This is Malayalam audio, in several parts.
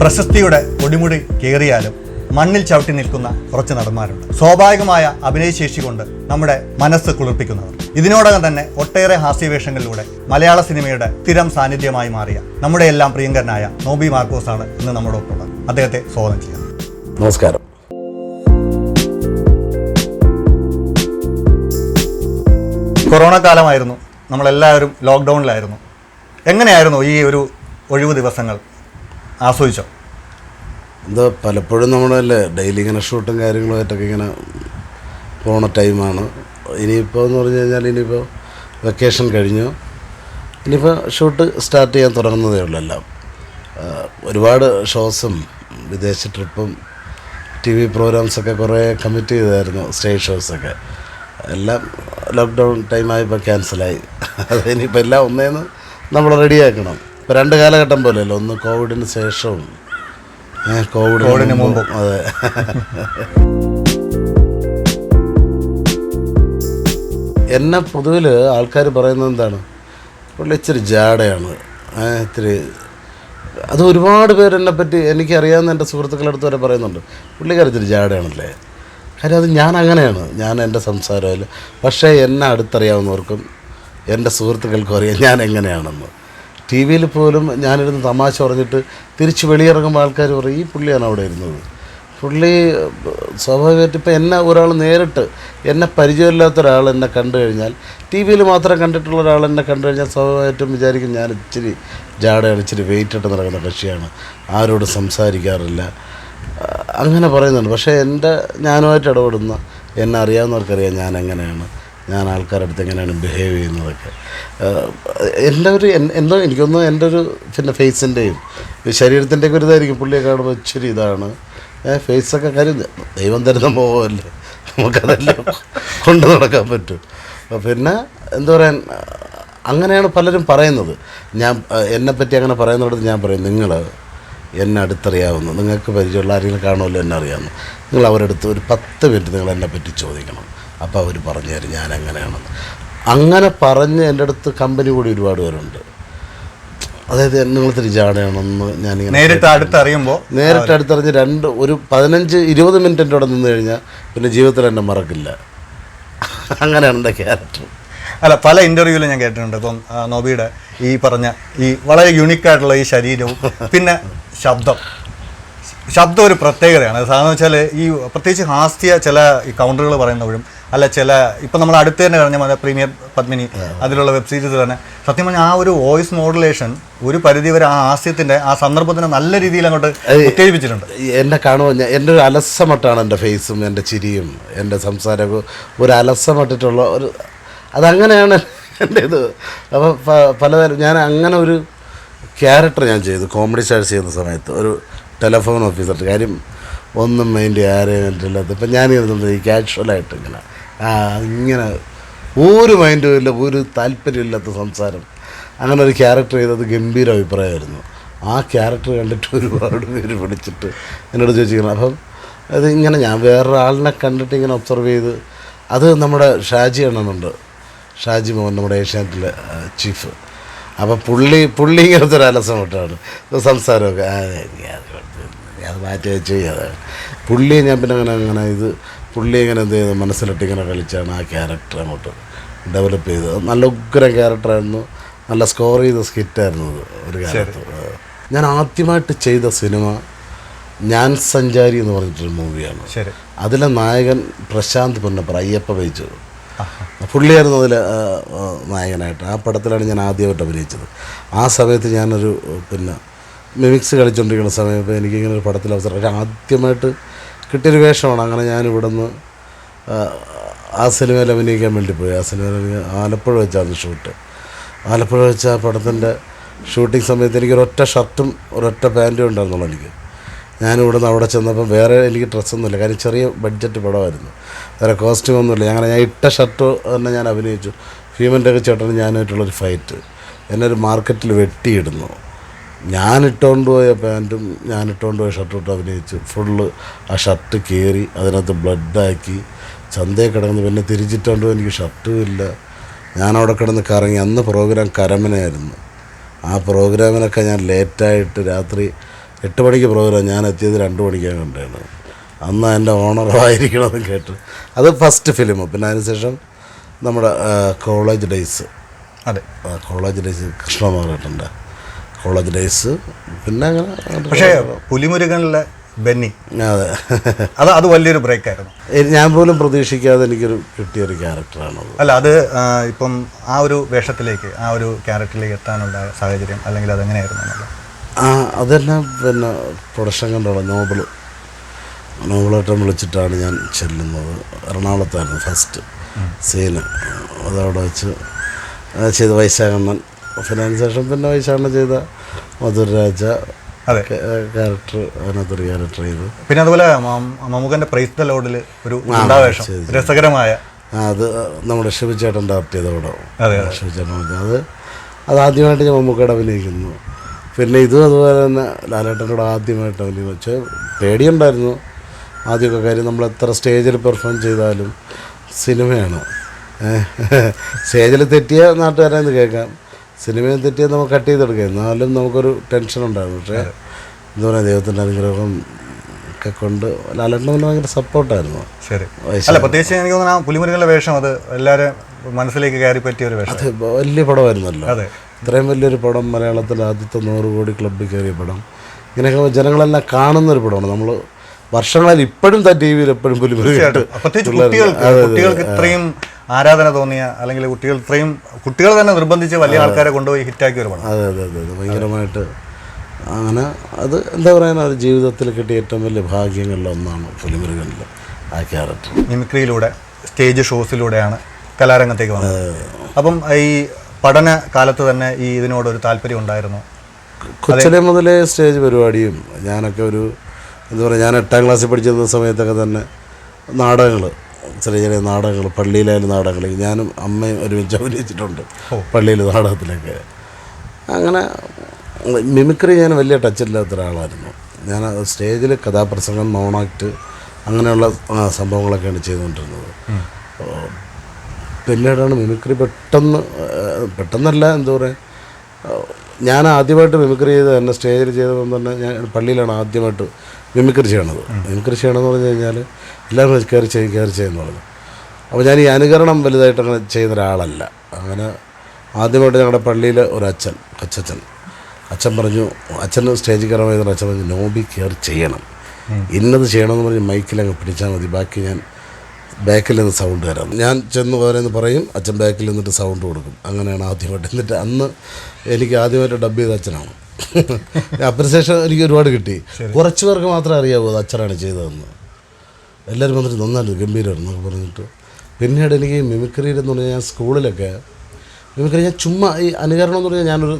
പ്രശസ്തിയുടെ ഒടിമുടി കയറിയാലും മണ്ണിൽ ചവിട്ടി നിൽക്കുന്ന കുറച്ച് നടന്മാരുണ്ട്. സ്വാഭാവികമായ അഭിനയശേഷി കൊണ്ട് നമ്മുടെ മനസ്സ് കുളിർപ്പിക്കുന്നവർ. ഇതിനോടകം തന്നെ ഒട്ടേറെ ഹാസ്യവേഷങ്ങളിലൂടെ മലയാള സിനിമയുടെ സ്ഥിരം സാന്നിധ്യമായി മാറിയ നമ്മുടെ എല്ലാം പ്രിയങ്കരനായ നോബി മാർക്കോസ് ആണ് ഇന്ന് നമ്മുടെ ഒപ്പമുള്ളത്. അദ്ദേഹത്തെ സ്വാഗതം ചെയ്യാം. നമസ്കാരം. കൊറോണ കാലമായിരുന്നു, നമ്മളെല്ലാവരും ലോക്ക്ഡൗണിലായിരുന്നു. എങ്ങനെയായിരുന്നു ഈ ഒരു ഒഴിവ് ദിവസങ്ങൾ? ആസ്വദിച്ചോ? എന്താ പലപ്പോഴും നമ്മളല്ലേ ഡെയിലി ഇങ്ങനെ ഷൂട്ടും കാര്യങ്ങളുമായിട്ടൊക്കെ ഇങ്ങനെ പോണ ടൈമാണ്. ഇനിയിപ്പോൾ എന്ന് പറഞ്ഞു കഴിഞ്ഞാൽ ഇനിയിപ്പോൾ വെക്കേഷൻ കഴിഞ്ഞു, ഇനിയിപ്പോൾ ഷൂട്ട് സ്റ്റാർട്ട് ചെയ്യാൻ തുടങ്ങുന്നതേ ഉള്ളൂ. എല്ലാം ഒരുപാട് ഷോസും വിദേശ ട്രിപ്പും TV പ്രോഗ്രാംസൊക്കെ കുറേ കമ്മിറ്റ് ചെയ്തായിരുന്നു. സ്റ്റേജ് ഷോസൊക്കെ എല്ലാം ലോക്ക്ഡൗൺ ടൈമായപ്പോൾ ക്യാൻസലായി. അത് ഇനിയിപ്പോൾ എല്ലാം ഒന്നേന്ന് നമ്മൾ റെഡിയാക്കണം. ഇപ്പോൾ 2 കാലഘട്ടം പോലെയല്ലോ, ഒന്ന് കോവിഡിന് ശേഷവും കോവിഡിന് മുമ്പും. അതെ. എന്നെ പൊതുവിൽ ആൾക്കാർ പറയുന്നത് എന്താണ്, പുള്ളി ഇച്ചിരി ജാടയാണ്, ഇത്തിരി. അത് ഒരുപാട് പേരെന്നെ പറ്റി എനിക്കറിയാവുന്ന എൻ്റെ സുഹൃത്തുക്കളടുത്ത് വരെ പറയുന്നുണ്ട്, പുള്ളിക്കാർ ഇത്തിരി ജാടയാണല്ലേ. കാര്യം അത് ഞാൻ അങ്ങനെയാണ്, ഞാൻ എൻ്റെ സംസാരമില്ല. പക്ഷേ എന്നെ അടുത്തറിയാവുന്നവർക്കും എൻ്റെ സുഹൃത്തുക്കൾക്കും അറിയാം ഞാൻ എങ്ങനെയാണെന്ന്. TV പോലും ഞാനിരുന്ന് തമാശ പറഞ്ഞിട്ട് തിരിച്ച് വെളിയിറങ്ങുമ്പോൾ ആൾക്കാർ പറയും ഈ പുള്ളിയാണ് അവിടെ ഇരുന്നത്. പുള്ളി സ്വാഭാവികമായിട്ട് ഇപ്പോൾ എന്നെ ഒരാൾ നേരിട്ട് എന്നെ പരിചയമില്ലാത്ത ഒരാൾ എന്നെ കണ്ടു കഴിഞ്ഞാൽ, TV മാത്രം കണ്ടിട്ടുള്ള ഒരാൾ എന്നെ കണ്ടു കഴിഞ്ഞാൽ സ്വാഭാവികമായിട്ടും വിചാരിക്കും ഞാൻ ഇച്ചിരി ജാടയാണ്, ഇച്ചിരി വെയിറ്റ് ഇട്ട് നടക്കുന്ന കക്ഷിയാണ്, ആരോട് സംസാരിക്കാറില്ല, അങ്ങനെ പറയുന്നുണ്ട്. പക്ഷേ ഞാനുമായിട്ട് ഇടപെടുന്ന എന്നെ അറിയാവുന്നവർക്കറിയാം ഞാൻ എങ്ങനെയാണ്, ഞാൻ ആൾക്കാരുടെ അടുത്ത് എങ്ങനെയാണ് ബിഹേവ് ചെയ്യുന്നതൊക്കെ. എന്തോ എനിക്കൊന്നും എൻ്റെ ഒരു പിന്നെ ഫേസിൻ്റെയും ശരീരത്തിൻ്റെയൊക്കെ ഒരു ഇതായിരിക്കും. പുള്ളിയെ കാണുമ്പോൾ ഇച്ചിരി ഇതാണ് ഫേസൊക്കെ. കാര്യം ദൈവം തരുന്ന മോഹമല്ലേ, നമുക്കതെല്ലാം കൊണ്ട് നടക്കാൻ പറ്റും. പിന്നെ എന്താ പറയാൻ, അങ്ങനെയാണ് പലരും പറയുന്നത്. എന്നെപ്പറ്റി അങ്ങനെ പറയുന്നിടത്ത് ഞാൻ പറയും, നിങ്ങൾ എന്നെ അടുത്തറിയാവുന്നു, നിങ്ങൾക്ക് പരിചയമുള്ള ആരെങ്കിലും കാണുമല്ലോ എന്നെ അറിയാവുന്നു, നിങ്ങൾ അവരുടെ അടുത്ത് ഒരു 10 മിനിറ്റ് നിങ്ങൾ എന്നെപ്പറ്റി ചോദിക്കണം. അപ്പോൾ അവർ പറഞ്ഞു തരും ഞാൻ എങ്ങനെയാണെന്ന്. അങ്ങനെ പറഞ്ഞ് എൻ്റെ അടുത്ത് കമ്പനി കൂടി ഒരുപാട് പേരുണ്ട്. അതായത് നിങ്ങൾ ഇത്തിരി ജാടയാണെന്ന് ഞാനിങ്ങനെ നേരിട്ട് അടുത്തറിഞ്ഞ് ഒരു 15-20 മിനിറ്റ് എൻ്റെ അവിടെ നിന്ന് കഴിഞ്ഞാൽ പിന്നെ ജീവിതത്തിൽ എന്നെ മറക്കില്ല. അങ്ങനെയാണ് എൻ്റെ ക്യാരക്ടർ. അല്ല, പല ഇൻ്റർവ്യൂവിലും ഞാൻ കേട്ടിട്ടുണ്ട്. ഇപ്പം നോബിയുടെ ഈ പറഞ്ഞ ഈ വളരെ യുണീക്കായിട്ടുള്ള ഈ ശരീരവും പിന്നെ ശബ്ദം ഒരു പ്രത്യേകതയാണ്. സാധാരണ വെച്ചാൽ ഈ പ്രത്യേകിച്ച് ഹാസ്യ ചില ഈ കൗണ്ടറുകൾ പറയുന്നവരും അല്ല ചില ഇപ്പം നമ്മൾ അടുത്ത് തന്നെ കഴിഞ്ഞ പ്രീമിയർ പത്മിനി അതിലുള്ള വെബ് സീരീസ് തന്നെ സത്യം പറഞ്ഞാൽ ആ ഒരു വോയിസ് മോഡുലേഷൻ ഒരു പരിധിവരെ ആ ഹാസ്യത്തിൻ്റെ ആ സന്ദർഭത്തിനെ നല്ല രീതിയിൽ അങ്ങോട്ട് ഉത്തേജിപ്പിച്ചിട്ടുണ്ട്. എന്നെ കാണുമ്പോൾ എൻ്റെ ഒരു അലസമട്ടാണ് എൻ്റെ ഫേസും എൻ്റെ ചിരിയും എൻ്റെ സംസാരവും ഒരു അലസമട്ടിട്ടുള്ള ഒരു അതങ്ങനെയാണ് എൻ്റെ ഇത്. അപ്പോൾ പലതരം ഞാൻ അങ്ങനെ ഒരു ക്യാരക്ടർ ഞാൻ ചെയ്തു കോമഡി സ്റ്റാർസ് ചെയ്യുന്ന സമയത്ത്. ഒരു ടെലിഫോൺ ഓഫീസർ, കാര്യം ഒന്നും മൈൻഡ് ആരെയും ഇല്ലാത്ത. ഇപ്പം ഞാനിരുന്നത് ഈ കാഷ്വലായിട്ട് ഇങ്ങനെ ഒരു മൈൻഡും ഇല്ല, ഒരു താല്പര്യമില്ലാത്ത സംസാരം, അങ്ങനെ ഒരു ക്യാരക്ടർ ചെയ്തത് ഗംഭീര അഭിപ്രായമായിരുന്നു. ആ ക്യാരക്ടർ കണ്ടിട്ട് ഒരുപാട് പേര് വിളിച്ചിട്ട് എന്നോട് ചോദിച്ചിരിക്കണം. അപ്പം അത് ഇങ്ങനെ ഞാൻ വേറൊരാളിനെ കണ്ടിട്ട് ഇങ്ങനെ ഒബ്സർവ് ചെയ്ത്, അത് നമ്മുടെ ഷാജി അണ്ണനുണ്ട്, ഷാജി മോഹൻ, നമ്മുടെ ഏഷ്യാനെറ്റിലെ ചീഫ്. അപ്പോൾ പുള്ളി ഇങ്ങനത്തെ ഒരു അലസമട്ടാണ് സംസാരമൊക്കെ. അത് മാറ്റി വെച്ച് ചെയ്യാതെ പുള്ളിയെ ഞാൻ പിന്നെ അങ്ങനെ പുള്ളി ഇങ്ങനെ എന്ത് ചെയ്തു മനസ്സിലിട്ട് ഇങ്ങനെ കളിച്ചാണ് ആ ക്യാരക്ടർ അങ്ങോട്ട് ഡെവലപ്പ് ചെയ്തത്. നല്ല ഉഗ്ര ക്യാരക്ടറായിരുന്നു, നല്ല സ്കോർ ചെയ്ത സ്കിറ്റായിരുന്നു അത് ഒരു ക്യാരക്ടർ. ഞാൻ ആദ്യമായിട്ട് ചെയ്ത സിനിമ ഞാൻ സഞ്ചാരി എന്ന് പറഞ്ഞിട്ടൊരു മൂവിയാണ്. അതിലെ നായകൻ പ്രശാന്ത് പൊന്നപ്പർ, അയ്യപ്പ വെച്ചു, പുള്ളിയായിരുന്നു അതിൽ നായകനായിട്ട്. ആ പടത്തിലാണ് ഞാൻ ആദ്യമായിട്ട് അഭിനയിച്ചത്. ആ സമയത്ത് ഞാനൊരു പിന്നെ മിമിക്സ് കളിച്ചുകൊണ്ടിരിക്കുന്ന സമയത്ത് എനിക്കിങ്ങനെ ഒരു പടത്തിൽ അവസരം ആദ്യമായിട്ട് കിട്ടിയൊരു വേഷമാണ്. അങ്ങനെ ഞാനിവിടെ നിന്ന് ആ സിനിമയിൽ അഭിനയിക്കാൻ വേണ്ടി പോയി. ആ സിനിമയിൽ ആലപ്പുഴ വെച്ചാണ് ഷൂട്ട്. ആലപ്പുഴ വെച്ച ആ പടത്തിൻ്റെ ഷൂട്ടിംഗ് സമയത്ത് എനിക്കൊരൊറ്റ ഷർട്ടും ഒരൊറ്റ പാൻറ്റും ഉണ്ടായിരുന്നുള്ളൂ എനിക്ക്. ഞാനിവിടെ നിന്ന് അവിടെ ചെന്നപ്പം വേറെ എനിക്ക് ഡ്രസ്സൊന്നുമില്ല, കാര്യം ചെറിയ ബഡ്ജറ്റ് പടമായിരുന്നു, വേറെ കോസ്റ്റ്യൂമൊന്നുമില്ല. ഞാൻ ഇട്ട ഷർട്ട് തന്നെ ഞാൻ അഭിനയിച്ചു. ഭീമൻ്റെയൊക്കെ ചേട്ടന് ഞാനായിട്ടുള്ളൊരു ഫൈറ്റ് എന്നെ ഒരു മാർക്കറ്റിൽ വെട്ടിയിടുന്നു. ഞാനിട്ടുകൊണ്ട് പോയ പാൻറ്റും ഞാനിട്ടുകൊണ്ട് പോയ ഷർട്ടും ഇട്ട് അഭിനയിച്ചു. ഫുള്ള് ആ ഷർട്ട് കീറി അതിനകത്ത് ബ്ലഡാക്കി ചന്തയിൽ കിടന്ന് പിന്നെ തിരിച്ചിട്ടുണ്ടോ എനിക്ക് ഷർട്ടും ഇല്ല. ഞാനവിടെ കിടന്ന് കറങ്ങി. അന്ന് പ്രോഗ്രാം കരമനയായിരുന്നു. ആ പ്രോഗ്രാമിനൊക്കെ ഞാൻ ലേറ്റായിട്ട് രാത്രി 8 മണിക്ക് പ്രോഗ്രാം, ഞാൻ എത്തിയത് 2 മണിക്കാണ് കണ്ടത്. അന്ന് എൻ്റെ ഓണറായിരിക്കണമെന്ന് കേട്ട്. അത് ഫസ്റ്റ് ഫിലിം. പിന്നെ അതിനുശേഷം നമ്മുടെ കോളേജ് ഡേയ്സ്, അതെ, കോളേജ് ഡേയ്സ് കൃഷ്ണമാറിട്ടുണ്ട്, കോളേജ് ഡേയ്സ്. പിന്നെ അങ്ങനെ. പക്ഷേ പുലിമുരുകനിലെ ബെന്നി, അതെ, അത് വലിയൊരു ബ്രേക്കായിരുന്നു. ഞാൻ പോലും പ്രതീക്ഷിക്കാതെ എനിക്കൊരു കിട്ടിയൊരു ക്യാരക്ടറാണത്. അല്ല, അത് ഇപ്പം ആ ഒരു വേഷത്തിലേക്ക്, ആ ഒരു ക്യാരക്ടറിലേക്ക് എത്താനുള്ള സാഹചര്യം, അല്ലെങ്കിൽ അതെങ്ങനെയായിരുന്നു എന്നുള്ളത്? അതെല്ലാം പിന്നെ പ്രൊഡക്ഷൻ കണ്ടുള്ള നോബിളേട്ടം വിളിച്ചിട്ടാണ് ഞാൻ ചെല്ലുന്നത്. എറണാകുളത്തായിരുന്നു ഫസ്റ്റ് സീന്. അതവിടെ വെച്ച് ചെയ്ത വൈശാഖണ്ണൻ. പിന്നെ അതിനുശേഷം പിന്നെ വൈശാഖണ്ണൻ ചെയ്ത മധുരരാജ ക്യാരക്ടർ, അതിനകത്തൊരു ക്യാരക്ടർ ചെയ്തു. പിന്നെ അതുപോലെ മമ്മൂക്കൻ്റെ പ്രൈസ് ദ ലോഡിൽ ഒരു ഗുണ്ടാവേഷം, രസകരമായ, അത് നമ്മുടെ ഷിബിച്ചേട്ടൻ്റെ ആർട്ട് ചെയ്ത പടം. ഷിബിച്ചേട്ടൻ അത് ആദ്യമായിട്ട് ഞാൻ മമ്മൂക്കയുടെ അഭിനയിക്കുന്നു. പിന്നെ ഇതും അതുപോലെ തന്നെ ലാലേട്ടനോട് ആദ്യമായിട്ട് അഭിനയിക്കുന്നു. വെച്ചാൽ പേടിയുണ്ടായിരുന്നു ആദ്യമൊക്കെ. കാര്യം നമ്മൾ എത്ര സ്റ്റേജിൽ പെർഫോം ചെയ്താലും സിനിമയാണ്. സ്റ്റേജിൽ തെറ്റിയ നാട്ടുകാരെന്ന് കേൾക്കാം, സിനിമയിൽ തെറ്റിയാൽ നമുക്ക് കട്ട് ചെയ്തെടുക്കാം. എന്നാലും നമുക്കൊരു ടെൻഷൻ ഉണ്ടായിരുന്നു. പക്ഷേ എന്താ പറയുക, ദൈവത്തിൻ്റെ അനുഗ്രഹം ഒക്കെ കൊണ്ട് ലാലേട്ടന് പിന്നെ ഭയങ്കര സപ്പോർട്ടായിരുന്നു. ശരി. അല്ല, പ്രത്യേകിച്ച് എനിക്ക് തോന്നുന്നു പുലിമുരുകനിലെ വേഷം അത് എല്ലാവരും മനസ്സിലേക്ക് കയറി പറ്റിയ ഒരു വേഷം. അത് വലിയ പടമായിരുന്നല്ലോ. അതെ, ഇത്രയും വലിയൊരു പടം, മലയാളത്തിൻ്റെ ആദ്യത്തെ 100 കോടി ക്ലബ്ബിൽ കയറിയ പടം, ഇങ്ങനെയൊക്കെ ജനങ്ങളെല്ലാം കാണുന്നൊരു പടമാണ്. നമ്മൾ വർഷങ്ങളിൽ ഇപ്പോഴും ടി വിയിൽ എപ്പോഴും പുലിമുരുകൻ, കുട്ടികൾക്ക് ഇത്രയും ആരാധന തോന്നിയ, അല്ലെങ്കിൽ കുട്ടികൾ തന്നെ നിർബന്ധിച്ച് വലിയ ആൾക്കാരെ കൊണ്ടുപോയി ഹിറ്റാക്കിയ ഒരു പടം. അതെ അതെ അതെ അതെ, ഭയങ്കരമായിട്ട്. അങ്ങനെ അത് എന്താ പറയുക, ഒരു ജീവിതത്തിൽ കിട്ടിയ ഏറ്റവും വലിയ ഭാഗ്യങ്ങളിലൊന്നാണ് പുലിമുരുകനിൽ ആ ക്യാരക്ടർ. മിമിക്രിയിലൂടെ, സ്റ്റേജ് ഷോസിലൂടെയാണ് കലാരംഗത്തേക്ക് വന്നത്. അപ്പം ഈ പഠന കാലത്ത് തന്നെ ഈ ഇതിനോടൊരു താല്പര്യം ഉണ്ടായിരുന്നു? കൊച്ചിലെ മുതലേ സ്റ്റേജ് പരിപാടിയും ഞാനൊക്കെ ഒരു എന്താ പറയുക, ഞാൻ 8ാം ക്ലാസ്സിൽ പഠിച്ചിരുന്ന സമയത്തൊക്കെ തന്നെ നാടകങ്ങൾ, ചെറിയ ചെറിയ നാടകങ്ങൾ, പള്ളിയിലായാലും നാടകങ്ങൾ ഞാനും അമ്മയും ഒരുമിച്ച് അഭിനയിച്ചിട്ടുണ്ട് പള്ളിയിൽ നാടകത്തിലൊക്കെ. അങ്ങനെ മിമിക്രി ഞാൻ വലിയ ടച്ചില്ലാത്ത ഒരാളായിരുന്നു. ഞാൻ സ്റ്റേജിൽ കഥാപ്രസംഗം, നോൺ ആക്ട്, അങ്ങനെയുള്ള സംഭവങ്ങളൊക്കെയാണ് ചെയ്തുകൊണ്ടിരുന്നത്. പിന്നീടാണ് മിമിക്രി പെട്ടെന്നല്ല, എന്താ പറയുക, ഞാൻ ആദ്യമായിട്ട് മിമിക്രി ചെയ്ത് തന്നെ സ്റ്റേജിൽ ചെയ്തതെന്ന് തന്നെ ഞാൻ പള്ളിയിലാണ് ആദ്യമായിട്ട് മിമിക്രി ചെയ്യണത്. മിമിക്രി ചെയ്യണമെന്ന് പറഞ്ഞു കഴിഞ്ഞാൽ എല്ലാവരും കയറി ചെയ്യുന്നുള്ളത്. അപ്പോൾ ഞാൻ ഈ അനുകരണം വലുതായിട്ട് അങ്ങനെ ചെയ്യുന്ന ഒരാളല്ല. അങ്ങനെ ആദ്യമായിട്ട് ഞങ്ങളുടെ പള്ളിയിൽ ഒരു അച്ഛൻ പറഞ്ഞു, അച്ഛന് സ്റ്റേജിൽ കയറാൻ വരുന്ന അച്ഛൻ പറഞ്ഞു, നോബി കയറി ചെയ്യണം, ഇന്നത് ചെയ്യണമെന്ന് പറഞ്ഞ് മൈക്കിലങ്ങ് പിടിച്ചാൽ മതി, ബാക്കി ഞാൻ ബാക്കിൽ നിന്ന് സൗണ്ട് തരാം. ഞാൻ ചെന്ന് പോരെന്ന് പറയും, അച്ഛൻ ബാക്കിൽ നിന്നിട്ട് സൗണ്ട് കൊടുക്കും. അങ്ങനെയാണ് ആദ്യമായിട്ട്. എന്നിട്ട് അന്ന് എനിക്ക് ആദ്യമായിട്ട് ഡബ് ചെയ്ത അച്ഛനാണ്. അപ്രിസിയേഷൻ എനിക്ക് ഒരുപാട് കിട്ടി. കുറച്ച് പേർക്ക് മാത്രമേ അറിയാവൂ അത് അച്ഛനാണ് ചെയ്തതെന്ന്. എല്ലാവരും വന്നിട്ട് നന്നായിട്ട് ഗംഭീരമായിരുന്നു പറഞ്ഞിട്ട്. പിന്നീട് എനിക്ക് മിമിക്രിയിലെന്ന് പറഞ്ഞാൽ ഞാൻ സ്കൂളിലൊക്കെ മിമിക്രി ഞാൻ ചുമ്മാ ഈ അനുകരണം എന്ന് പറഞ്ഞാൽ ഞാനൊരു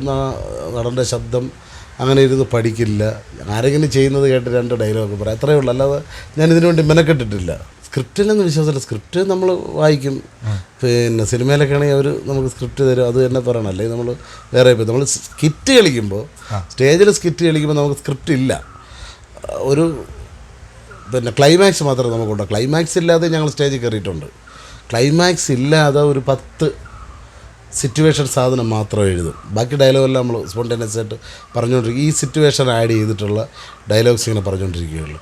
നടൻ്റെ ശബ്ദം അങ്ങനെ ഇരുന്ന് പഠിക്കില്ല. ആരെങ്കിലും ചെയ്യുന്നത് കേട്ട് 2 ഡയലോഗ് പറയാം, അത്രയേ ഉള്ളൂ. അല്ലാതെ ഞാൻ ഇതിനു വേണ്ടി മെനക്കെട്ടിട്ടില്ല. സ്ക്രിപ്റ്റിലൊന്നും വിശ്വാസമില്ല. സ്ക്രിപ്റ്റ് നമ്മൾ വായിക്കും. പിന്നെ സിനിമയിലൊക്കെ ആണെങ്കിൽ അവർ നമുക്ക് സ്ക്രിപ്റ്റ് തരും, അത് തന്നെ പറയണം. അല്ലെങ്കിൽ നമ്മൾ വേറെ നമ്മൾ സ്കിറ്റ് കളിക്കുമ്പോൾ, സ്റ്റേജിൽ സ്കിറ്റ് കളിക്കുമ്പോൾ നമുക്ക് സ്ക്രിപ്റ്റ് ഇല്ല. ഒരു പിന്നെ ക്ലൈമാക്സ് മാത്രമേ നമുക്കുണ്ടോ. ക്ലൈമാക്സ് ഇല്ലാതെ ഞങ്ങൾ സ്റ്റേജിൽ കയറിയിട്ടുണ്ട്. ക്ലൈമാക്സ് ഇല്ലാതെ ഒരു 10 സിറ്റുവേഷൻ സാധനം മാത്രം എഴുതും. ബാക്കി ഡയലോഗെല്ലാം നമ്മൾ സ്പോണ്ടേനിയസ് ആയിട്ട് പറഞ്ഞുകൊണ്ടിരിക്കും. ഈ സിറ്റുവേഷൻ ആഡ് ചെയ്തിട്ടുള്ള ഡയലോഗ്സ് ഇങ്ങനെ പറഞ്ഞുകൊണ്ടിരിക്കുകയുള്ളൂ.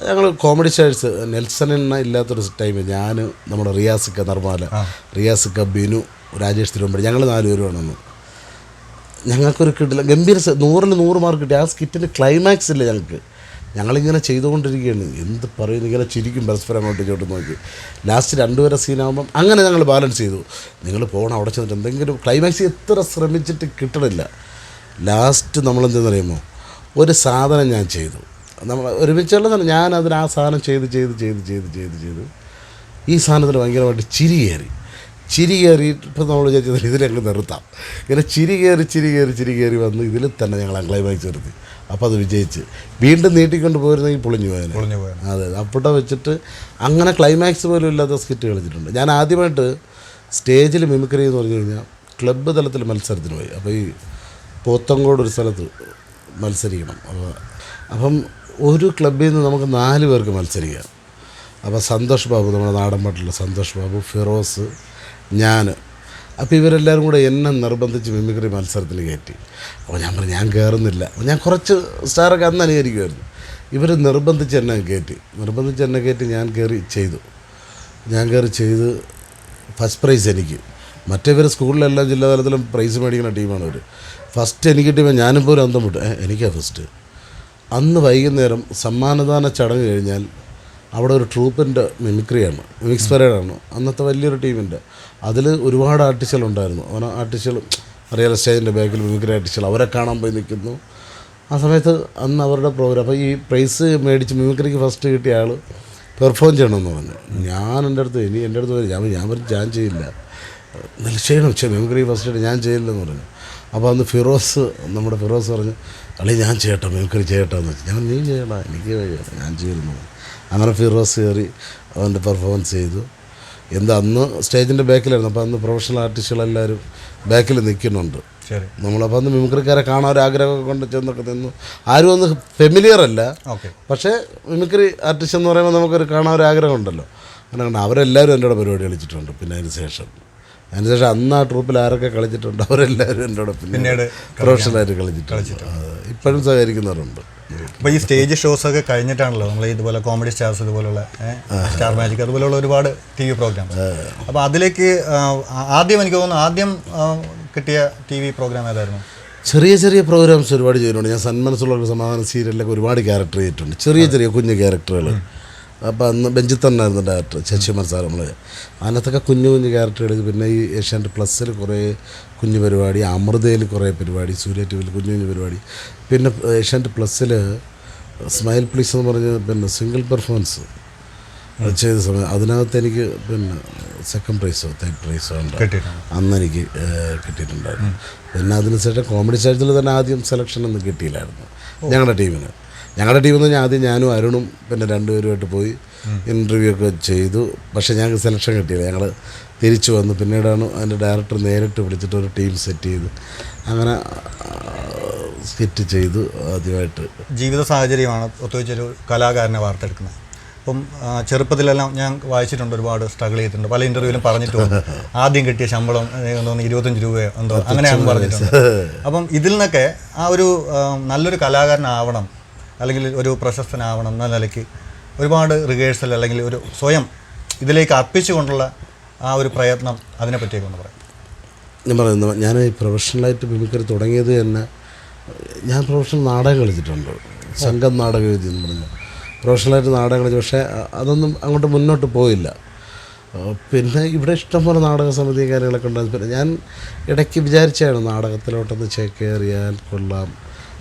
ഞങ്ങൾ കോമഡി സ്റ്റാഴ്സ് നെൽസനെണ്ണ ഇല്ലാത്തൊരു ടൈം ഞാൻ, നമ്മുടെ റിയാസിക്ക നിർമ്മാല, റിയാസിക്ക, ബിനു, രാജേഷ് തിരുവമ്പടി, ഞങ്ങൾ 4 പേരുമാണെന്ന്. ഞങ്ങൾക്കൊരു കിട്ടില്ല, ഗംഭീര 100ൽ 100 മാർക്ക് കിട്ടി. ആ സ്കിറ്റിൻ്റെ ക്ലൈമാക്സ് ഇല്ല ഞങ്ങളിങ്ങനെ ചെയ്തുകൊണ്ടിരിക്കുകയാണ്. എന്ത് പറയും, ഇങ്ങനെ ചിരിക്കും പരസ്പരം അങ്ങോട്ട് ഇങ്ങോട്ട് നോക്കി. ലാസ്റ്റ് 2 പേരെ സീനാകുമ്പം അങ്ങനെ ഞങ്ങൾ ബാലൻസ് ചെയ്തു. നിങ്ങൾ പോകണം അവിടെ ചെന്നിട്ട് എന്തെങ്കിലും ക്ലൈമാക്സ് എത്ര ശ്രമിച്ചിട്ട് കിട്ടണില്ല. ലാസ്റ്റ് നമ്മളെന്തെന്ന് പറയുമ്പോൾ ഒരു സാധനം ഞാൻ ചെയ്തു, നമ്മൾ ഒരുമിച്ചുള്ള തന്നെ ഞാൻ ആ സാധനം ചെയ്ത് ഈ സാധനത്തിന് ഭയങ്കരമായിട്ട് ചിരി കയറി. ഇപ്പം നമ്മൾ വിചാരിച്ചത് ഇതിലങ്ങ് നിർത്താം. ഇങ്ങനെ ചിരി കയറി വന്ന് ഇതിൽ തന്നെ ഞങ്ങൾ ക്ലൈമാക്സ് നിർത്തി. അപ്പോൾ അത് വിജയിച്ച്. വീണ്ടും നീട്ടിക്കൊണ്ട് പോയിരുന്നെങ്കിൽ പൊളിഞ്ഞു പോയാൽ. അതെ, അപ്പോട്ടെ വെച്ചിട്ട് അങ്ങനെ ക്ലൈമാക്സ് പോലും ഇല്ലാത്ത സ്കിറ്റ് കളിച്ചിട്ടുണ്ട്. ഞാൻ ആദ്യമായിട്ട് സ്റ്റേജിൽ മിമിക്രി എന്ന് പറഞ്ഞു കഴിഞ്ഞാൽ ക്ലബ്ബ് തലത്തിൽ മത്സരത്തിന് പോയി. അപ്പോൾ ഈ പോത്തങ്കോട് ഒരു സ്ഥലത്ത് മത്സരിക്കണം. അപ്പം ഒരു ക്ലബ്ബിൽ നിന്ന് നമുക്ക് 4 പേർക്ക് മത്സരിക്കാം. അപ്പോൾ സന്തോഷ് ബാബു, നമ്മുടെ നാടൻ പാട്ടിലുള്ള സന്തോഷ് ബാബു, ഫിറോസ്, ഞാൻ അപ്പോൾ ഇവരെല്ലാവരും കൂടെ എന്നെ നിർബന്ധിച്ച് മിമിക്രി മത്സരത്തിൽ കയറ്റി. അപ്പോൾ ഞാൻ പറഞ്ഞു ഞാൻ കയറുന്നില്ല. ഞാൻ കുറച്ച് സ്റ്റാറൊക്കെ അന്ന് അനുകരിക്കുമായിരുന്നു. ഇവർ നിർബന്ധിച്ച് എന്നെ കയറ്റി ഞാൻ കയറി ചെയ്ത് ഫസ്റ്റ് പ്രൈസ് എനിക്ക്. മറ്റേവർ സ്കൂളിലെല്ലാം ജില്ലാ തലത്തിലും പ്രൈസ് മേടിക്കുന്ന ടീമാണ് അവർ. ഫസ്റ്റ് എനിക്ക് കിട്ടിയപ്പോൾ ഞാനിപ്പോൾ ഒരു അന്തം വിട്ടു, എനിക്കാണ് ഫസ്റ്റ്. അന്ന് വൈകുന്നേരം സമ്മാനദാന ചടങ്ങ് കഴിഞ്ഞാൽ അവിടെ ഒരു ട്രൂപ്പിൻ്റെ മിമിക്സ് പരേഡാണ് അന്നത്തെ വലിയൊരു ടീമിൻ്റെ. അതിൽ ഒരുപാട് ആർട്ടിസ്റ്റുകളുണ്ടായിരുന്നു. ആർട്ടിസ്റ്റുകൾ അറിയാലോ, സ്റ്റേജിൻ്റെ ബാക്കിൽ മിമിക്രി ആർട്ടിസ്റ്റുകൾ, അവരെ കാണാൻ പോയി നിൽക്കുന്നു. ആ സമയത്ത് അന്ന് അവരുടെ പ്രോഗ്രാം. അപ്പോൾ ഈ പ്രൈസ് മേടിച്ച് മിമിക്രിക്ക് ഫസ്റ്റ് കിട്ടിയ ആൾ പെർഫോം ചെയ്യണമെന്ന് പറഞ്ഞു. എൻ്റെ അടുത്ത് വരും. ഞാൻ ചെയ്യില്ല, ചെയ്യണം, മിമിക്രി ഫസ്റ്റ് ഞാൻ ചെയ്യില്ലെന്ന് പറഞ്ഞു. അപ്പോൾ അന്ന് നമ്മുടെ ഫിറോസ് പറഞ്ഞു, ഞാൻ ചെയ്യട്ടെ, മിമിക്രി ചെയ്യട്ടെ എന്ന് വെച്ചു. ഞാൻ നീ ചെയ്യണം, എനിക്ക് ഞാൻ ചെയ്യുന്നു. അങ്ങനെ ഫിറോസ് കയറി അവൻ്റെ പെർഫോമൻസ് ചെയ്തു. അന്ന് സ്റ്റേജിൻ്റെ ബാക്കിലായിരുന്നു. അപ്പോൾ അന്ന് പ്രൊഫഷണൽ ആർട്ടിസ്റ്റുകളെല്ലാവരും ബാക്കിൽ നിൽക്കുന്നുണ്ട്. നമ്മളപ്പോൾ അന്ന് മിമിക്രിക്കാരെ കാണാൻ ഒരു ആഗ്രഹമൊക്കെ കൊണ്ട് ചെന്നൊക്കെ നിന്നു. ആരും ഒന്ന് ഫെമിലിയർ അല്ല, പക്ഷേ മിമിക്രി ആർട്ടിസ്റ്റ് എന്ന് പറയുമ്പോൾ നമുക്കൊരു കാണാൻ ഒരു ആഗ്രഹം ഉണ്ടല്ലോ. അങ്ങനെ അവരെല്ലാവരും എൻ്റെ കൂടെ പരിപാടി കളിച്ചിട്ടുണ്ട്. പിന്നെ അതിനുശേഷം അന്ന് ആ ട്രൂപ്പിൽ ആരൊക്കെ കളിച്ചിട്ടുണ്ട് അവരെല്ലാവരും എൻ്റെ കൂടെ പിന്നീട് പ്രൊഫഷണലായിട്ട് കളിച്ചിട്ടുണ്ട്. ഇപ്പോഴും സഹകരിക്കുന്നവരുണ്ട്. അപ്പോൾ ഈ സ്റ്റേജ് ഷോസ് ഒക്കെ കഴിഞ്ഞിട്ടാണല്ലോ നമ്മൾ ഇതുപോലെ കോമഡി സ്റ്റാർസ്, ഇതുപോലുള്ള സ്റ്റാർ മാജിക്, അതുപോലെയുള്ള ഒരുപാട് TV പ്രോഗ്രാംസ്. അപ്പോൾ അതിലേക്ക് എനിക്ക് തോന്നുന്നു കിട്ടിയ TV പ്രോഗ്രാം ഏതായിരുന്നു? ചെറിയ പ്രോഗ്രാംസ് ഒരുപാട് ചെയ്തിട്ടുണ്ട്. ഞാൻ സന്മനസ്സുള്ള ഒരു സമാധാന സീരിയലിലൊക്കെ ഒരുപാട് ക്യാരക്ടർ ചെയ്തിട്ടുണ്ട്, ചെറിയ കുഞ്ഞു ക്യാരക്ടറുകൾ. അപ്പോൾ അന്ന് ബെഞ്ചിൽ തന്നെയായിരുന്നു ഡയറക്ടർ ശശികുമാർ സാർ. അതിനകത്തൊക്കെ കുഞ്ഞു ക്യാരക്ടറുകൾ. പിന്നെ ഈ ഏഷ്യാനെറ്റ് പ്ലസ്സിൽ കുറേ കുഞ്ഞു പരിപാടി, അമൃതയിൽ കുറേ പരിപാടി, സൂര്യ TVയിൽ കുഞ്ഞു പരിപാടി. പിന്നെ ഏഷ്യാനെറ്റ് പ്ലസ്സിൽ സ്മൈൽ പ്ലീസ് എന്ന് പറഞ്ഞ് പിന്നെ സിംഗിൾ പെർഫോമൻസ് ചെയ്ത സമയം അതിനകത്ത് എനിക്ക് പിന്നെ സെക്കൻഡ് പ്രൈസോ തേർഡ് പ്രൈസോ ഉണ്ട് അന്ന് എനിക്ക് കിട്ടിയിട്ടുണ്ടായിരുന്നു. പിന്നെ അതിനുശേഷം കോമഡി സ്റ്റാർസിൽ തന്നെ ആദ്യം സെലക്ഷനൊന്നും കിട്ടിയില്ലായിരുന്നു ഞങ്ങളുടെ ടീമിന്. ഞങ്ങളുടെ ടീമിൽ നിന്ന് ആദ്യം ഞാനും അരുണും പിന്നെ 2 പേരുമായിട്ട് പോയി ഇൻ്റർവ്യൂ ഒക്കെ ചെയ്തു. പക്ഷേ ഞങ്ങൾക്ക് സെലക്ഷൻ കിട്ടിയില്ല. ഞങ്ങൾ തിരിച്ചു വന്നു. പിന്നീടാണ് അതിൻ്റെ ഡയറക്ടർ നേരിട്ട് വിളിച്ചിട്ട് ഒരു ടീം സെറ്റ് ചെയ്ത് അങ്ങനെ സ്കിറ്റ് ചെയ്തു. ആദ്യമായിട്ട് ജീവിത സാഹചര്യമാണ് ഒത്തുവെച്ചൊരു കലാകാരനെ വാർത്തെടുക്കുന്നത്. അപ്പം ചെറുപ്പത്തിലെല്ലാം ഞാൻ വായിച്ചിട്ടുണ്ട്, ഒരുപാട് സ്ട്രഗിൾ ചെയ്തിട്ടുണ്ട്. പല ഇൻ്റർവ്യൂവിലും പറഞ്ഞിട്ടുണ്ട് ആദ്യം കിട്ടിയ ശമ്പളം 25 രൂപയോ എന്തോ അങ്ങനെയാണ് പറഞ്ഞിട്ടുണ്ട്. അപ്പം ഇതിൽ നിന്നൊക്കെ ആ ഒരു നല്ലൊരു കലാകാരനാവണം അല്ലെങ്കിൽ ഒരു പ്രശസ്തനാവണം എന്ന നിലയ്ക്ക് ഒരുപാട് റിഹേഴ്സൽ അല്ലെങ്കിൽ ഒരു സ്വയം ഇതിലേക്ക് അർപ്പിച്ചുകൊണ്ടുള്ള ആ ഒരു പ്രയത്നം, അതിനെപ്പറ്റിയൊക്കെ ഒന്ന് പറയാം. ഞാൻ പറയുന്നത്, ഞാൻ ഈ പ്രൊഫഷണലായിട്ട് മിമിക്രി തുടങ്ങിയത് തന്നെ ഞാൻ പ്രൊഫഷണൽ നാടകം കളിച്ചിട്ടുണ്ട്. സംഘം നാടകം എഴുതി എന്ന് പറഞ്ഞു പ്രൊഫഷണലായിട്ട് നാടകം കളിച്ചു. പക്ഷേ അതൊന്നും അങ്ങോട്ട് മുന്നോട്ട് പോയില്ല. പിന്നെ ഇവിടെ ഇഷ്ടംപോലെ നാടക സമിതി കാര്യങ്ങളൊക്കെ ഉണ്ടായിരുന്നു. പിന്നെ ഞാൻ ഇടയ്ക്ക് വിചാരിച്ചായിരുന്നു നാടകത്തിലോട്ടൊന്ന് ചേക്കേറിയാൽ കൊള്ളാം,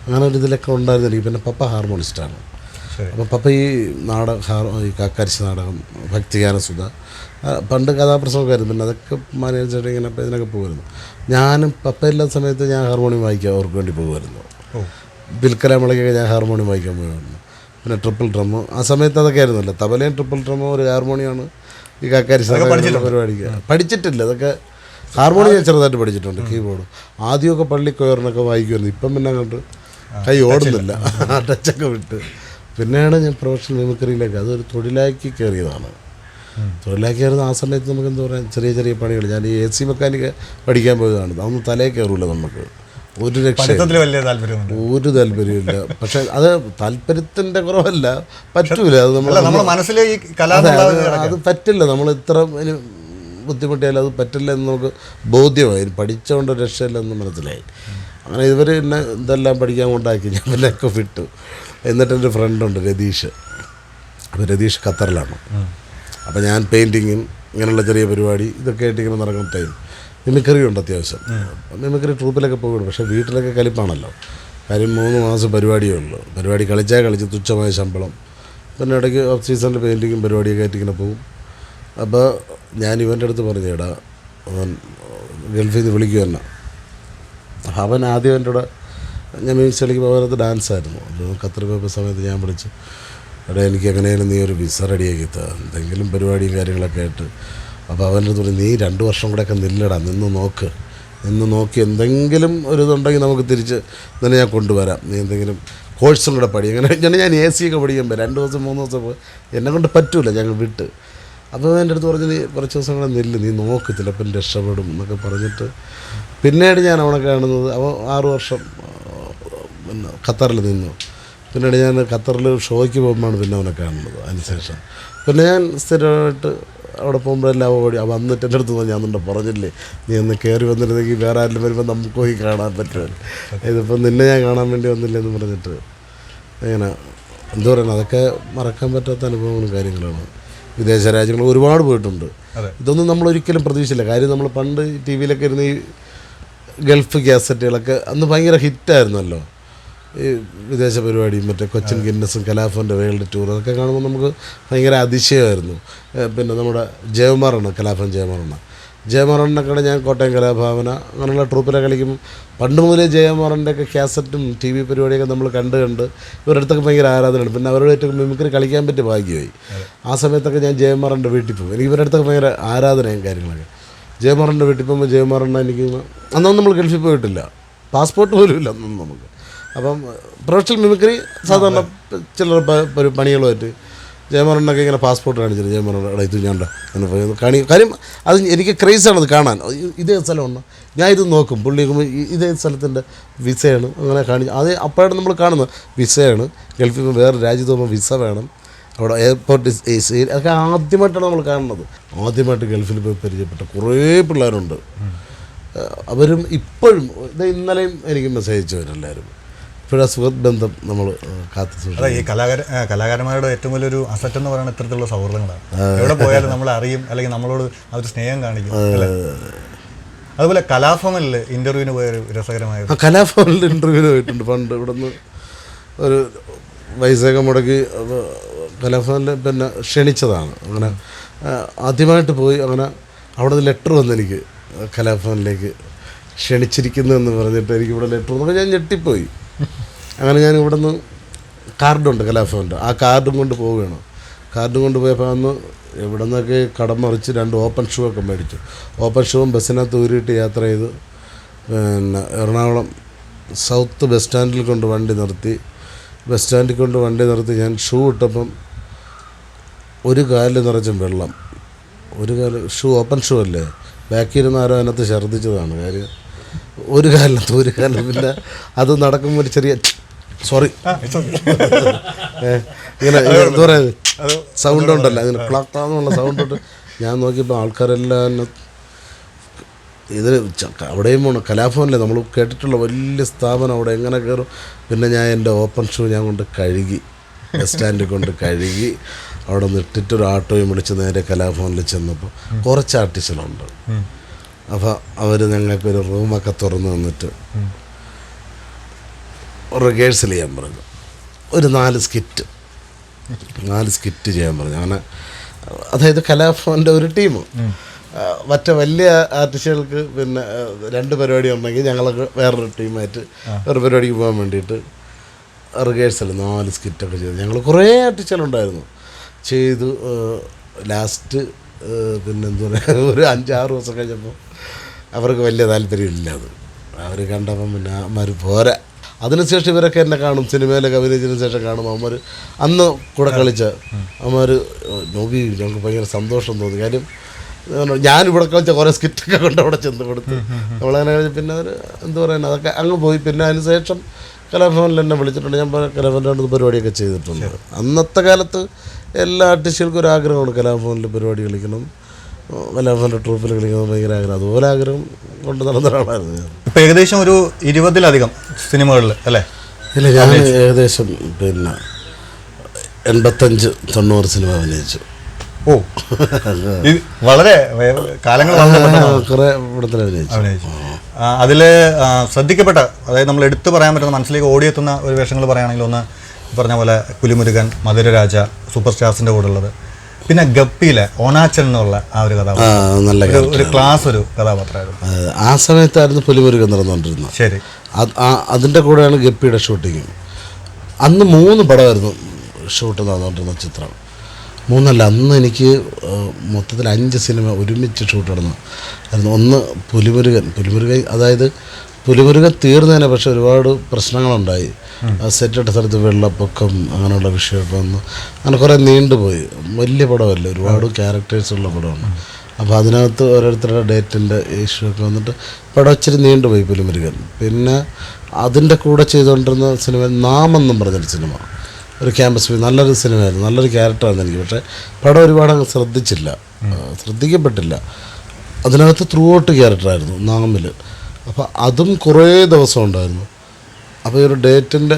അങ്ങനെ ഒരു ഇതിലൊക്കെ ഉണ്ടായിരുന്നു എനിക്ക്. പിന്നെ പപ്പ ഹാർമോണിസ്റ്റാണ്. അപ്പോൾ പപ്പ ഈ ഈ കാക്കാരിശി നാടകം, ഭക്തിഗാനസുധ, പണ്ട് കഥാപ്രസംഗമായിരുന്നു. പിന്നെ അതൊക്കെ മാനേജർ ഇങ്ങനെ ഇതിനൊക്കെ പോകുമായിരുന്നു. ഞാനും പപ്പ എല്ലാ സമയത്ത് ഞാൻ ഹാർമോണിയം വായിക്കാൻ അവർക്ക് വേണ്ടി പോകുമായിരുന്നു. വിൽക്കലാമളയ്ക്കൊക്കെ ഞാൻ ഹാർമോണിയം വായിക്കാൻ പോകുമായിരുന്നു. പിന്നെ ട്രിപ്പിൾ ഡ്രമ്മ് ആ സമയത്ത് അതൊക്കെ ആയിരുന്നല്ലോ. തബലയും ട്രിപ്പിൾ ഡ്രമ്മും ഒരു ഹാർമോണിയമാണ് ഈ കാക്കാരിശി പരിപാടിക്ക് പഠിച്ചിട്ടില്ല. അതൊക്കെ ഹാർമോണിയം ചെറുതായിട്ട് പഠിച്ചിട്ടുണ്ട്, കീബോർഡ്. ആദ്യമൊക്കെ പള്ളി കൊയറിനൊക്കെ വായിക്കുമായിരുന്നു. ഇപ്പം പിന്നെ അങ്ങോട്ട് കൈ ഓടുന്നില്ല, ടച്ചൊക്കെ വിട്ട്. പിന്നെയാണ് ഞാൻ പ്രൊഫഷണൽ മിമിക്രിയിലേക്ക് അതൊരു തൊഴിലാക്കി കയറിയതാണ്. തൊഴിലാക്കി കയറുന്ന ആ സമയത്ത് നമുക്ക് എന്താ പറയുക, ചെറിയ പണികൾ. ഞാൻ ഈ AC മെക്കാനിക്ക് പഠിക്കാൻ പോയതാണ്. അതൊന്നും തലേ കയറില്ല നമുക്ക്, ഒരു ഒരു താല്പര്യമില്ല. പക്ഷെ അത് താല്പര്യത്തിൻ്റെ കുറവല്ല, പറ്റൂല. അത് അത് പറ്റില്ല. നമ്മൾ ഇത്ര ബുദ്ധിമുട്ടിയാലും അത് പറ്റില്ല എന്ന് നമുക്ക് ബോധ്യമായി. പഠിച്ചുകൊണ്ട് രക്ഷയില്ലെന്ന് മനസ്സിലായി. അങ്ങനെ ഇവർ എന്നെ ഇതെല്ലാം പഠിക്കാൻ കൊണ്ടാക്കി. ഞാൻ പിന്നെ ഒക്കെ വിട്ടു. എന്നിട്ട് എൻ്റെ ഫ്രണ്ടുണ്ട് രതീഷ്. അപ്പോൾ രതീഷ് ഖത്തറിലാണ്. അപ്പോൾ ഞാൻ പെയിൻറ്റിങ്ങും ഇങ്ങനെയുള്ള ചെറിയ പരിപാടി ഇതൊക്കെ ആയിട്ട് ഇങ്ങനെ നടക്കുന്ന ടൈം മിമിക്രി ഉണ്ട് അത്യാവശ്യം. മിമിക്രി ട്രൂപ്പിലൊക്കെ പോകും. പക്ഷേ വീട്ടിലൊക്കെ കലിപ്പാണല്ലോ. കാര്യം 3 മാസം പരിപാടിയേ ഉള്ളൂ. പരിപാടി കളിച്ച് തുച്ഛമായ ശമ്പളം. പിന്നെ ഇടയ്ക്ക് ഓഫ് സീസണിൽ പെയിൻറ്റിങ്ങും പരിപാടിയൊക്കെ ആയിട്ട് ഇങ്ങനെ പോകും. അപ്പോൾ ഞാൻ ഇവൻ്റെ അടുത്ത് പറഞ്ഞു, എടാ അവൻ ഗൾഫിൽ നിന്ന് വിളിക്കുക തന്നെ. അവൻ ആദ്യം എൻ്റെ കൂടെ ഞാൻ മ്യൂസിക് കളിക്കുമ്പോൾ അവരത് ഡാൻസായിരുന്നു. ഖത്തർ പോയപ്പോൾ സമയത്ത് ഞാൻ വിളിച്ചു, എടാ എനിക്ക് എങ്ങനെയാലും നീ ഒരു വിസ റെഡിയാക്കി താ, എന്തെങ്കിലും പരിപാടിയും കാര്യങ്ങളൊക്കെ ആയിട്ട്. അപ്പോൾ അവൻ്റെ അടുത്ത് പറഞ്ഞു, നീ 2 വർഷം കൂടെയൊക്കെ നില്ലടാ, നിന്ന് നോക്കി എന്തെങ്കിലും ഒരു ഇതുണ്ടെങ്കിൽ നമുക്ക് തിരിച്ച് തന്നെ ഞാൻ കൊണ്ടുവരാം. നീ എന്തെങ്കിലും കോഴ്സും കൂടെ പഠി. അങ്ങനെ ഞാൻ AC ഒക്കെ പഠിക്കുമ്പോൾ 2 ദിവസം 3 ദിവസം പോയി എന്നെ കൊണ്ട് പറ്റൂല. ഞങ്ങൾ വിട്ട് അപ്പോൾ എൻ്റെ അടുത്ത് പറഞ്ഞ് നീ കുറച്ച് ദിവസം കൂടെ നില്ല്, നീ നോക്ക്, ചിലപ്പം രക്ഷപ്പെടും എന്നൊക്കെ പറഞ്ഞിട്ട് പിന്നീട് ഞാൻ അവനെ കാണുന്നത് അവൻ 6 വർഷം പിന്നെ ഖത്തറിൽ നിന്നു. പിന്നീട് ഞാൻ ഖത്തറിൽ ഷോയ്ക്ക് പോകുമ്പോഴാണ് പിന്നെ അവനെ കാണുന്നത്. അതിനുശേഷം പിന്നെ ഞാൻ സ്ഥിരമായിട്ട് അവിടെ പോകുമ്പോഴെല്ലാം ഓടി വന്നിട്ട് എൻ്റെ അടുത്ത് ഞാൻ നിന്നെ പറഞ്ഞില്ലേ നീ ഒന്ന് കയറി വന്നിരുന്നെങ്കിൽ വേറെ ആരെങ്കിലും വരുമ്പോൾ നമുക്ക് പോയി കാണാൻ പറ്റുമല്ലോ, ഇതിപ്പോൾ നിന്നെ ഞാൻ കാണാൻ വേണ്ടി വന്നില്ലെന്ന് പറഞ്ഞിട്ട് ഇങ്ങനെ എന്താ പറയുക, അതൊക്കെ മറക്കാൻ പറ്റാത്ത അനുഭവങ്ങളും കാര്യങ്ങളാണ്. വിദേശ രാജ്യങ്ങൾ ഒരുപാട് പോയിട്ടുണ്ട്. ഇതൊന്നും നമ്മൾ ഒരിക്കലും പ്രതീക്ഷിച്ചില്ല. കാര്യം നമ്മൾ പണ്ട് ടി വിയിലൊക്കെ ഇരുന്ന് ഈ ഗൾഫ് കാസറ്റുകളൊക്കെ അന്ന് ഭയങ്കര ഹിറ്റായിരുന്നല്ലോ. ഈ വിദേശ പരിപാടിയും മറ്റേ കൊച്ചിൻ ഗിന്നസും കലാഭവൻ്റെ വേൾഡ് ടൂർ അതൊക്കെ കാണുമ്പോൾ നമുക്ക് ഭയങ്കര അതിശയമായിരുന്നു. പിന്നെ നമ്മുടെ ജയകുമാറാണ്, കലാഭവൻ ജയകുമാറിനൊക്കെ ഞാൻ കോട്ടയം കലാഭവന അങ്ങനെയുള്ള ട്രൂപ്പിലെ കളിക്കുമ്പോൾ പണ്ട് മുതലേ ജയകുമാറിൻ്റെയൊക്കെ കാസറ്റും ടി വി പരിപാടിയൊക്കെ നമ്മൾ കണ്ട് ഇവരുടെ അടുത്തൊക്കെ ഭയങ്കര ആരാധനയാണ്. പിന്നെ അവരുടെ മിമിക്രി കളിക്കാൻ പറ്റിയ ഭാഗ്യമായി. ആ സമയത്തൊക്കെ ഞാൻ ജയകുമാറിൻ്റെ വീട്ടിൽ പോകും. എനിക്ക് ഇവരുടെ അടുത്തൊക്കെ ഭയങ്കര ആരാധനയും കാര്യങ്ങളൊക്കെ. ജയകുമാറിൻ്റെ വീട്ടിൽ പോകുമ്പോൾ ജയകുമാറിൻ്റെ എനിക്ക് അന്നൊന്നും നമ്മൾ ഗൾഫിൽ പോയിട്ടില്ല, പാസ്പോർട്ട് പോലും ഇല്ല അന്നൊന്നും നമുക്ക്. അപ്പം പ്രൊഫഷണൽ മിമിക്രി സാധാരണ ചിലർ പണികളുമായിട്ട് ജയമാറണ്ണൊക്കെ ഇങ്ങനെ പാസ്പോർട്ട് കാണിച്ചിട്ട് ജയമാറണ്ണ ഇത് ഞാൻ കാര്യം അത് എനിക്ക് ക്രേസാണത് കാണാൻ. ഇതേ സ്ഥലമാണ്, ഞാൻ ഇത് നോക്കും, പുള്ളി ഇതേ സ്ഥലത്തിൻ്റെ വിസയാണ് അങ്ങനെ കാണിച്ച് അത് അപ്പോഴാണ് നമ്മൾ കാണുന്നത്. വിസയാണ് ഗൾഫിൽ വേറെ രാജ്യത്ത് പോകുമ്പോൾ വിസ വേണം, അവിടെ എയർപോർട്ട് അതൊക്കെ ആദ്യമായിട്ടാണ് നമ്മൾ കാണുന്നത്. ആദ്യമായിട്ട് ഗൾഫിൽ പോയി പരിചയപ്പെട്ട കുറേ പിള്ളേരുണ്ട്. അവരും ഇപ്പോഴും ഇന്നലെയും എനിക്ക് മെസ്സേജ് അയച്ചവരെല്ലാവരും. ഇപ്പോഴാ സുഹൃത്ത് ബന്ധം നമ്മൾ കാത്തു സൂക്ഷിക്കും. ഈ കലാകാരന്മാരുടെ ഏറ്റവും വലിയൊരു അസറ്റ് എന്ന് പറയുന്നത് ഇത്തരത്തിലുള്ള സൗഹൃദങ്ങളാണ്. എവിടെ പോയാലും നമ്മളെ അറിയും, അല്ലെങ്കിൽ നമ്മളോട് അവർ സ്നേഹം കാണിക്കും. അതുപോലെ കലാഭവനിൽ ഇൻ്റർവ്യൂവിന് പോയൊരു രസകരമായ കലാഭവനിൽ ഇൻ്റർവ്യൂവിന് പോയിട്ടുണ്ട് പണ്ട്. ഇവിടെ നിന്ന് ഒരു പൈസയൊക്കെ മുടക്കി കലാഭവനിൽ പിന്നെ ക്ഷണിച്ചതാണ്. അങ്ങനെ ആദ്യമായിട്ട് പോയി അങ്ങനെ അവിടെ നിന്ന് ലെറ്റർ വന്നെനിക്ക് കലാഭവനിലേക്ക് ക്ഷണിച്ചിരിക്കുന്നു എന്ന് പറഞ്ഞിട്ട് എനിക്കിവിടെ ലെറ്റർ വന്നപ്പോൾ ഞാൻ ഞെട്ടിപ്പോയി. അങ്ങനെ ഞാൻ ഇവിടെ നിന്ന് കാർഡുണ്ട് കലാഭവൻ്റെ, ആ കാർഡും കൊണ്ട് പോവുകയാണ്. കാർഡും കൊണ്ട് പോയപ്പോൾ അന്ന് ഇവിടെ നിന്നൊക്കെ കടം മറിച്ച് 2 ഓപ്പൺ ഷൂ ഒക്കെ മേടിച്ചു. ഓപ്പൺ ഷൂവും ബസ്സിനകത്ത് ഊരിയിട്ട് യാത്ര ചെയ്ത് പിന്നെ എറണാകുളം സൗത്ത് ബസ് സ്റ്റാൻഡിൽ കൊണ്ട് വണ്ടി നിർത്തി. ബസ് സ്റ്റാൻഡിൽ കൊണ്ട് വണ്ടി നിർത്തി ഞാൻ ഷൂ ഇട്ടപ്പം ഒരു കാലിൽ നിറച്ചും വെള്ളം, ഒരു കാല് ഷൂ ഓപ്പൺ ഷൂ അല്ലേ, ബാക്കിൽ ഇരുന്ന് ആരോ അതിനകത്ത് ഛർദ്ദിച്ചതാണ്. കാര്യം ഒരു കാലം പിന്നെ അത് നടക്കുമ്പോൾ ഒരു ചെറിയ സോറി ഇങ്ങനെ എന്താ പറയുക സൗണ്ട് ഉണ്ടല്ലോ, അങ്ങനെ പ്ലാക്ടാന്നുള്ള സൗണ്ട് ഉണ്ട്. ഞാൻ നോക്കിയപ്പോൾ ആൾക്കാരെല്ലാം ഇത് അവിടെയും പോകണം. കലാഭവനല്ലേ നമ്മൾ കേട്ടിട്ടുള്ള വലിയ സ്ഥാപനം, അവിടെ എങ്ങനെ കയറും. പിന്നെ ഞാൻ എൻ്റെ ഓപ്പൺ ഷൂ ഞാൻ കൊണ്ട് കഴുകി, ബസ് സ്റ്റാൻഡിൽ കൊണ്ട് കഴുകി അവിടെ നിന്ന് ഇട്ടിട്ടൊരു ഓട്ടോയും വിളിച്ച് നേരെ കലാഭവനിൽ ചെന്നപ്പോൾ കുറച്ച് ആർട്ടിസ്റ്റുകളുണ്ട്. അപ്പോൾ അവർ ഞങ്ങൾക്കൊരു റൂമൊക്കെ തുറന്ന് തന്നിട്ട് റിഹേഴ്സൽ ചെയ്യാൻ പറഞ്ഞു. ഒരു 4 സ്കിറ്റ് ചെയ്യാൻ പറഞ്ഞു. അങ്ങനെ അതായത് കലാഭവൻ്റെ ഒരു ടീം, മറ്റേ വലിയ ആർട്ടിസ്റ്റുകൾക്ക് പിന്നെ 2 പരിപാടി ഉണ്ടെങ്കിൽ ഞങ്ങളൊക്കെ വേറൊരു ടീമായിട്ട് ഒരു പരിപാടിക്ക് പോകാൻ വേണ്ടിയിട്ട് റിഹേഴ്സൽ 4 സ്കിറ്റൊക്കെ ചെയ്തു. ഞങ്ങൾ കുറേ ആർട്ടിസ്റ്റുകളുണ്ടായിരുന്നു ചെയ്തു. ലാസ്റ്റ് പിന്നെ എന്താ പറയുക ഒരു 5-6 ദിവസം കഴിഞ്ഞപ്പോൾ അവർക്ക് വലിയ താല്പര്യമില്ല. അവർ കണ്ടപ്പം പിന്നെ അമ്മമാർ പോരാ. അതിനുശേഷം ഇവരൊക്കെ എന്നെ കാണും, സിനിമയിലൊക്കെ അഭിനയിച്ചതിന് ശേഷം കാണും. അമ്മമാർ അന്ന് കൂടെ കളിച്ച അമ്മമാർ നോക്കി ഞങ്ങൾക്ക് ഭയങ്കര സന്തോഷം തോന്നി. കാര്യം ഞാനിവിടെ കളിച്ച കുറേ സ്കിറ്റൊക്കെ കൊണ്ട് അവിടെ ചെന്ന് കൊടുത്ത് നമ്മളങ്ങനെ കഴിഞ്ഞ് പിന്നെ അവർ എന്താ പറയുക അതൊക്കെ അങ്ങ് പോയി. പിന്നെ അതിന് ശേഷം കലാഭവനിൽ എന്നെ വിളിച്ചിട്ടുണ്ട്. ഞാൻ കലാഭവൻ്റെ പരിപാടിയൊക്കെ ചെയ്തിട്ടുണ്ട്. അന്നത്തെ കാലത്ത് എല്ലാ ആർട്ടിസ്റ്റുകൾക്കും ഒരു ആഗ്രഹമാണ് കലാഭവനിൽ പരിപാടി കളിക്കണം, കലാഭവൻ്റെ ട്രൂപ്പിൽ കളിക്കണം, ഭയങ്കര ആഗ്രഹം. അതുപോലെ ആഗ്രഹം കൊണ്ട് നടന്ന ഒരാളായിരുന്നു ഞാൻ. ഇപ്പം ഏകദേശം ഒരു 20-ലധികം സിനിമകളിൽ അല്ലേ? ഇല്ല, ഞാൻ ഏകദേശം പിന്നെ 85-90 സിനിമ അഭിനയിച്ചു. ഓ, വളരെ കാലങ്ങൾ കുറേ ഇവിടത്തിൽ അഭിനയിച്ചു. അതിൽ ശ്രദ്ധിക്കപ്പെട്ട, അതായത് നമ്മൾ എടുത്തു പറയാൻ പറ്റുന്ന മനസ്സിലേക്ക് ഓടിയെത്തുന്ന ഒരു വേഷങ്ങൾ പറയുകയാണെങ്കിൽ ഒന്ന് പറഞ്ഞ പോലെ പുലിമുരുകൻ, മധുരരാജ, സൂപ്പർ സ്റ്റാർസിൻ്റെ കൂടെ ഉള്ളത്, പിന്നെ ഗപ്പിയിലെ ഓണാച്ചൽ എന്നുള്ള ആ ഒരു കഥാപാത്രം നല്ല ഒരു ക്ലാസ് ഒരു കഥാപാത്രമായിരുന്നു. ആ സമയത്തായിരുന്നു പുലിമുരുകൻ നടന്നുകൊണ്ടിരുന്നത്. ശരി, അതിൻ്റെ കൂടെയാണ് ഗപ്പിയുടെ ഷൂട്ടിങ്. അന്ന് 3 പടമായിരുന്നു ഷൂട്ട് നടന്നുകൊണ്ടിരുന്ന ചിത്രം. 3 അല്ല, അന്ന് എനിക്ക് മൊത്തത്തിൽ 5 സിനിമ ഒരുമിച്ച് ഷൂട്ട് നടന്നു. ഒന്ന് പുലിമുരുകൻ, അതായത് പുലിമുരുകൻ തീർന്നതിനെ പക്ഷെ ഒരുപാട് പ്രശ്നങ്ങളുണ്ടായി. സെറ്റിട്ട സ്ഥലത്ത് വെള്ളപ്പൊക്കം അങ്ങനെയുള്ള വിഷയമൊക്കെ വന്നു. അങ്ങനെ കുറേ നീണ്ടുപോയി. വലിയ പടമല്ല, ഒരുപാട് ക്യാരക്ടേഴ്സുള്ള പടമാണ്. അപ്പോൾ അതിനകത്ത് ഓരോരുത്തരുടെ ഡേറ്റിൻ്റെ ഇഷ്യൂ ഒക്കെ വന്നിട്ട് പടം ഇച്ചിരി നീണ്ടുപോയി പുലിമുരുകൻ. പിന്നെ അതിൻ്റെ കൂടെ ചെയ്തുകൊണ്ടിരുന്ന സിനിമ നാമെന്നും പറഞ്ഞൊരു സിനിമ, ഒരു ക്യാമ്പസ് നല്ലൊരു സിനിമയായിരുന്നു, നല്ലൊരു ക്യാരക്ടറായിരുന്നു എനിക്ക്. പക്ഷേ പടം ഒരുപാട് അങ്ങ് ശ്രദ്ധിക്കപ്പെട്ടില്ല. അതിനകത്ത് ത്രൂ ഔട്ട് ക്യാരക്ടറായിരുന്നു നാമിൽ. അപ്പോൾ അതും കുറേ ദിവസം ഉണ്ടായിരുന്നു. അപ്പോൾ ഈ ഒരു ഡേറ്റിൻ്റെ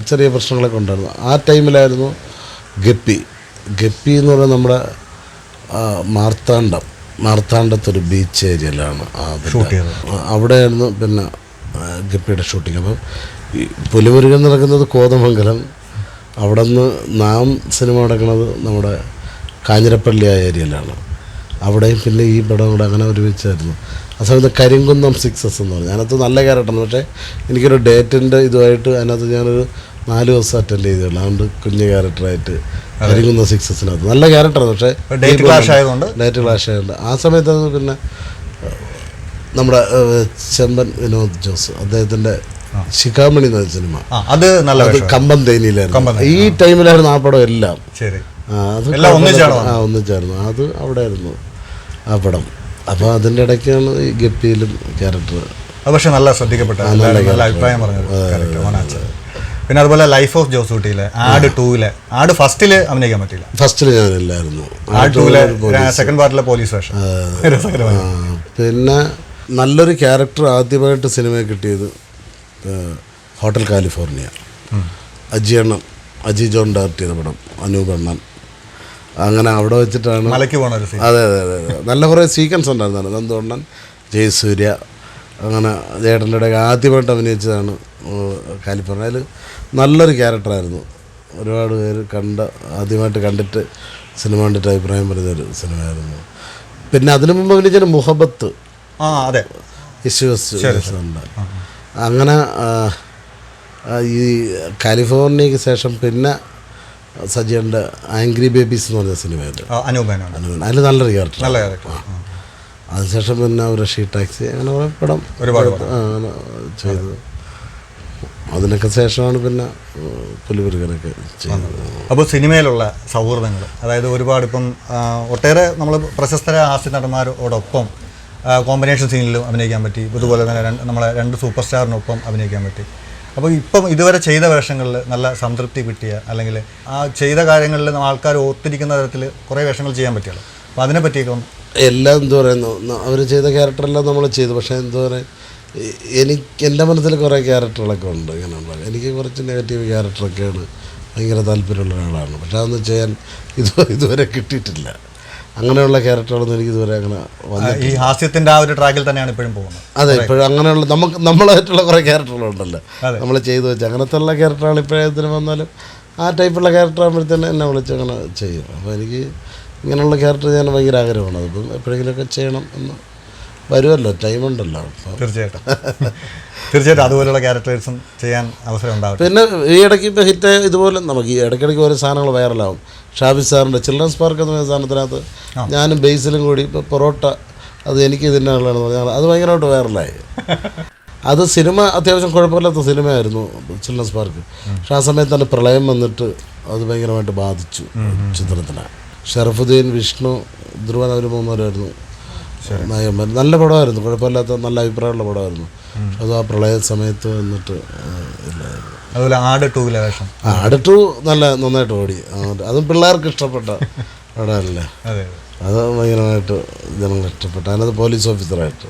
ചെറിയ പ്രശ്നങ്ങളൊക്കെ ഉണ്ടായിരുന്നു. ആ ടൈമിലായിരുന്നു ഗപ്പി എന്ന് പറയുന്നത് നമ്മുടെ മാർത്താണ്ഡത്തൊരു ബീച്ച് ഏരിയയിലാണ് അവിടെയായിരുന്നു പിന്നെ ഗപ്പിയുടെ ഷൂട്ടിങ്. അപ്പം ഈ പുലിമുരുകൻ നടക്കുന്നത് കോതമംഗലം, അവിടെ നിന്ന് നാം സിനിമ നടക്കുന്നത് നമ്മുടെ കാഞ്ഞിരപ്പള്ളി ആ ഏരിയയിലാണ്. അവിടെയും പിന്നെ ഈ പടം കൂടെ അങ്ങനെ ഒരുമിച്ചായിരുന്നു. ആ സമയത്ത് കരിങ്കുന്നം 6S എന്ന് പറഞ്ഞു. അതിനകത്ത് നല്ല ക്യാരക്ടറാണ്. പക്ഷേ എനിക്കൊരു ഡേറ്റിൻ്റെ ഇതുമായിട്ട് അതിനകത്ത് ഞാനൊരു 4 ദിവസം അറ്റൻഡ് ചെയ്തുള്ളൂ. അതുകൊണ്ട് കുഞ്ഞ് ക്യാരക്ടറായിട്ട് കരിങ്കുന്നം 6Sനകത്ത് നല്ല ക്യാരക്ടറാണ്. പക്ഷേ ഡേറ്റ് ക്ലാഷ് ആയതുകൊണ്ട് ആ സമയത്ത് പിന്നെ നമ്മുടെ ചെമ്പൻ വിനോദ് ജോസ് അദ്ദേഹത്തിൻ്റെ ശിഖാമണി എന്ന സിനിമ, അത് കമ്പം തേനിയിലായിരുന്നു. ഈ ടൈമിലായിരുന്നു ആ പടം എല്ലാം. ഒന്നിച്ചായിരുന്നു. അത് അവിടെ ആയിരുന്നു ആ പടം. അപ്പോൾ അതിൻ്റെ ഇടയ്ക്കാണ് ഈ ഗപ്പിയിലും ക്യാരക്ടർ. പക്ഷെ നല്ല ശ്രദ്ധിക്കപ്പെട്ട നല്ല അഭിപ്രായം പറഞ്ഞത്. പിന്നെ അതുപോലെ ലൈഫ് ഓഫ് ജോസൂട്ടിയിലെ ആട് 2-ലെ ആട് ഫസ്റ്റില് അഭിനയിക്കാൻ പറ്റില്ല. ഫസ്റ്റിൽ ഞാനില്ലായിരുന്നു. ആട് 2-ലെ സെക്കൻഡ് പാർട്ടിലെ പോലീസ് വേഷം. പിന്നെ നല്ലൊരു ക്യാരക്ടർ ആദ്യമായിട്ട് സിനിമയിൽ കിട്ടിയത് hotel California, Aji John direct ചെയ്ത പടം, അനൂപ് അണ്ണൻ. അങ്ങനെ അവിടെ വെച്ചിട്ടാണ് മലയ്ക്ക് പോണ. അതെ നല്ല കുറേ സീക്വൻസ് ഉണ്ടായിരുന്നതാണ്. നന്ദോണ്ണൻ, ജയസൂര്യ, അങ്ങനെ ചേട്ടൻ്റെ ഇടയ്ക്ക് ആദ്യമായിട്ട് അഭിനയിച്ചതാണ് കാലിഫോർണിയ. അതിൽ നല്ലൊരു ക്യാരക്ടറായിരുന്നു. ഒരുപാട് പേര് ആദ്യമായിട്ട് കണ്ടിട്ട് സിനിമ കണ്ടിട്ട് അഭിപ്രായം പറഞ്ഞൊരു സിനിമയായിരുന്നു. പിന്നെ അതിനു മുമ്പ് അഭിനയിച്ച മുഹബത്ത്, ഉണ്ട്. അങ്ങനെ ഈ കാലിഫോർണിയയ്ക്ക് ശേഷം പിന്നെ സജിയുടെ ആംഗ്രി ബേബീസ് എന്ന് പറഞ്ഞ സിനിമയുണ്ട്, അതിൽ നല്ലൊരു ക്യാരക്ടർ. അതിനുശേഷം പിന്നെ റഷീദ് ടാക്സി, അങ്ങനെ കുറേ പടം അങ്ങനെ ചെയ്തു. അതിനൊക്കെ ശേഷമാണ് പിന്നെ പുലിമുരുകനൊക്കെ ചെയ്തത്. അപ്പോൾ സിനിമയിലുള്ള സൗഹൃദങ്ങൾ, അതായത് ഒരുപാട് ഇപ്പം ഒട്ടേറെ നമ്മൾ പ്രശസ്തരായ ഹാസ്യ നടന്മാരോടൊപ്പം കോമ്പിനേഷൻ സീനിലും അഭിനയിക്കാൻ പറ്റി. ഇതുപോലെ തന്നെ നമ്മളെ 2 സൂപ്പർ സ്റ്റാറിനൊപ്പം അഭിനയിക്കാൻ പറ്റി. അപ്പോൾ ഇപ്പം ഇതുവരെ ചെയ്ത വേഷങ്ങളിൽ നല്ല സംതൃപ്തി കിട്ടിയ, അല്ലെങ്കിൽ ആ ചെയ്ത കാര്യങ്ങളിൽ ആൾക്കാർ ഓർത്തിരിക്കുന്ന തരത്തിൽ കുറേ വേഷങ്ങൾ ചെയ്യാൻ പറ്റുമല്ലോ. അപ്പോൾ അതിനെ പറ്റിയൊക്കെ എല്ലാം എന്താ പറയുന്നു, അവർ ചെയ്ത ക്യാരക്ടറെല്ലാം നമ്മൾ ചെയ്തു. പക്ഷേ എന്താ പറയുക, എൻ്റെ മനസ്സിൽ കുറേ ക്യാരക്ടറുകളൊക്കെ ഉണ്ട്. ഇങ്ങനെയുള്ള എനിക്ക് കുറച്ച് നെഗറ്റീവ് ക്യാരക്ടറൊക്കെയാണ് ഭയങ്കര താല്പര്യമുള്ള ഒരാളാണ്. പക്ഷേ അതൊന്നും ചെയ്യാൻ ഇതുവരെ കിട്ടിയിട്ടില്ല. അങ്ങനെയുള്ള ക്യാരക്ടറുകളൊന്നും എനിക്ക് ഇതുവരെ അങ്ങനെ ഈ ഹാസ്യത്തിൻ്റെ ആ ഒരു ട്രാക്കിൽ തന്നെയാണ് ഇപ്പോഴും പോകുന്നത്. അതെ, ഇപ്പോഴും അങ്ങനെയുള്ള നമ്മളായിട്ടുള്ള കുറേ ക്യാരക്ടറുകളുണ്ടല്ലോ നമ്മൾ ചെയ്തു വെച്ചാൽ. അങ്ങനത്തെ ഉള്ള ക്യാരക്ടറുകൾ ഇപ്പോഴത്തിന് വന്നാലും ആ ടൈപ്പുള്ള ക്യാരക്ടർ ആകുമ്പോഴത്തേന് എന്നെ വിളിച്ച് അങ്ങനെ ചെയ്യും. അപ്പോൾ എനിക്ക് ഇങ്ങനെയുള്ള ക്യാരക്ടർ ചെയ്യാൻ ഭയങ്കര ആഗ്രഹമാണ്. അതിപ്പം എപ്പോഴെങ്കിലുമൊക്കെ ചെയ്യണം എന്ന് വരുമല്ലോ, ടൈമുണ്ടല്ലോ. തീർച്ചയായിട്ടും അതുപോലെയുള്ള ക്യാരക്ടേഴ്സും ചെയ്യാൻ അവസരം ഉണ്ടാവും. പിന്നെ ഈ ഇടയ്ക്ക് ഇപ്പോൾ ഹിറ്റ് ഇതുപോലെ നമുക്ക് ഈ ഇടയ്ക്കിടയ്ക്ക് ഓരോ സാധനങ്ങൾ വൈറലാവും. ഷാബി സാറിൻ്റെ ചിൽഡ്രൻസ് പാർക്ക് എന്ന സാധനത്തിനകത്ത് ഞാനും ബേസിലും കൂടി ഇപ്പോൾ പൊറോട്ട അത് എനിക്ക് ഇതിനുള്ളതെന്ന് പറഞ്ഞാൽ അത് ഭയങ്കരമായിട്ട് വൈറലായി. അത് സിനിമ അത്യാവശ്യം കുഴപ്പമില്ലാത്ത സിനിമയായിരുന്നു ചിൽഡ്രൻസ് പാർക്ക്. പക്ഷേ ആ സമയത്ത് തന്നെ പ്രളയം വന്നിട്ട് അത് ഭയങ്കരമായിട്ട് ബാധിച്ചു ചിത്രത്തിനെ. ഷറഫുദ്ദീൻ, വിഷ്ണു, ധ്രുവൻ, അവർ 3 പേരായിരുന്നു നായകന്മാർ. നല്ല പടമായിരുന്നു, കുഴപ്പമില്ലാത്ത നല്ല അഭിപ്രായമുള്ള പടമായിരുന്നു. അത് ആ പ്രളയ സമയത്ത് വന്നിട്ട് ഇല്ലായിരുന്നു. അതുപോലെ ആട് 2-ലെ വേഷം, ആട് 2 നന്നായിട്ട് ഓടി. അതും പിള്ളേർക്ക് ഇഷ്ടപ്പെട്ട പടമല്ലേ. അത് ഭയങ്കരമായിട്ട് ജനങ്ങൾ ഇഷ്ടപ്പെട്ടു. അതിനകത്ത് പോലീസ് ഓഫീസറായിട്ട്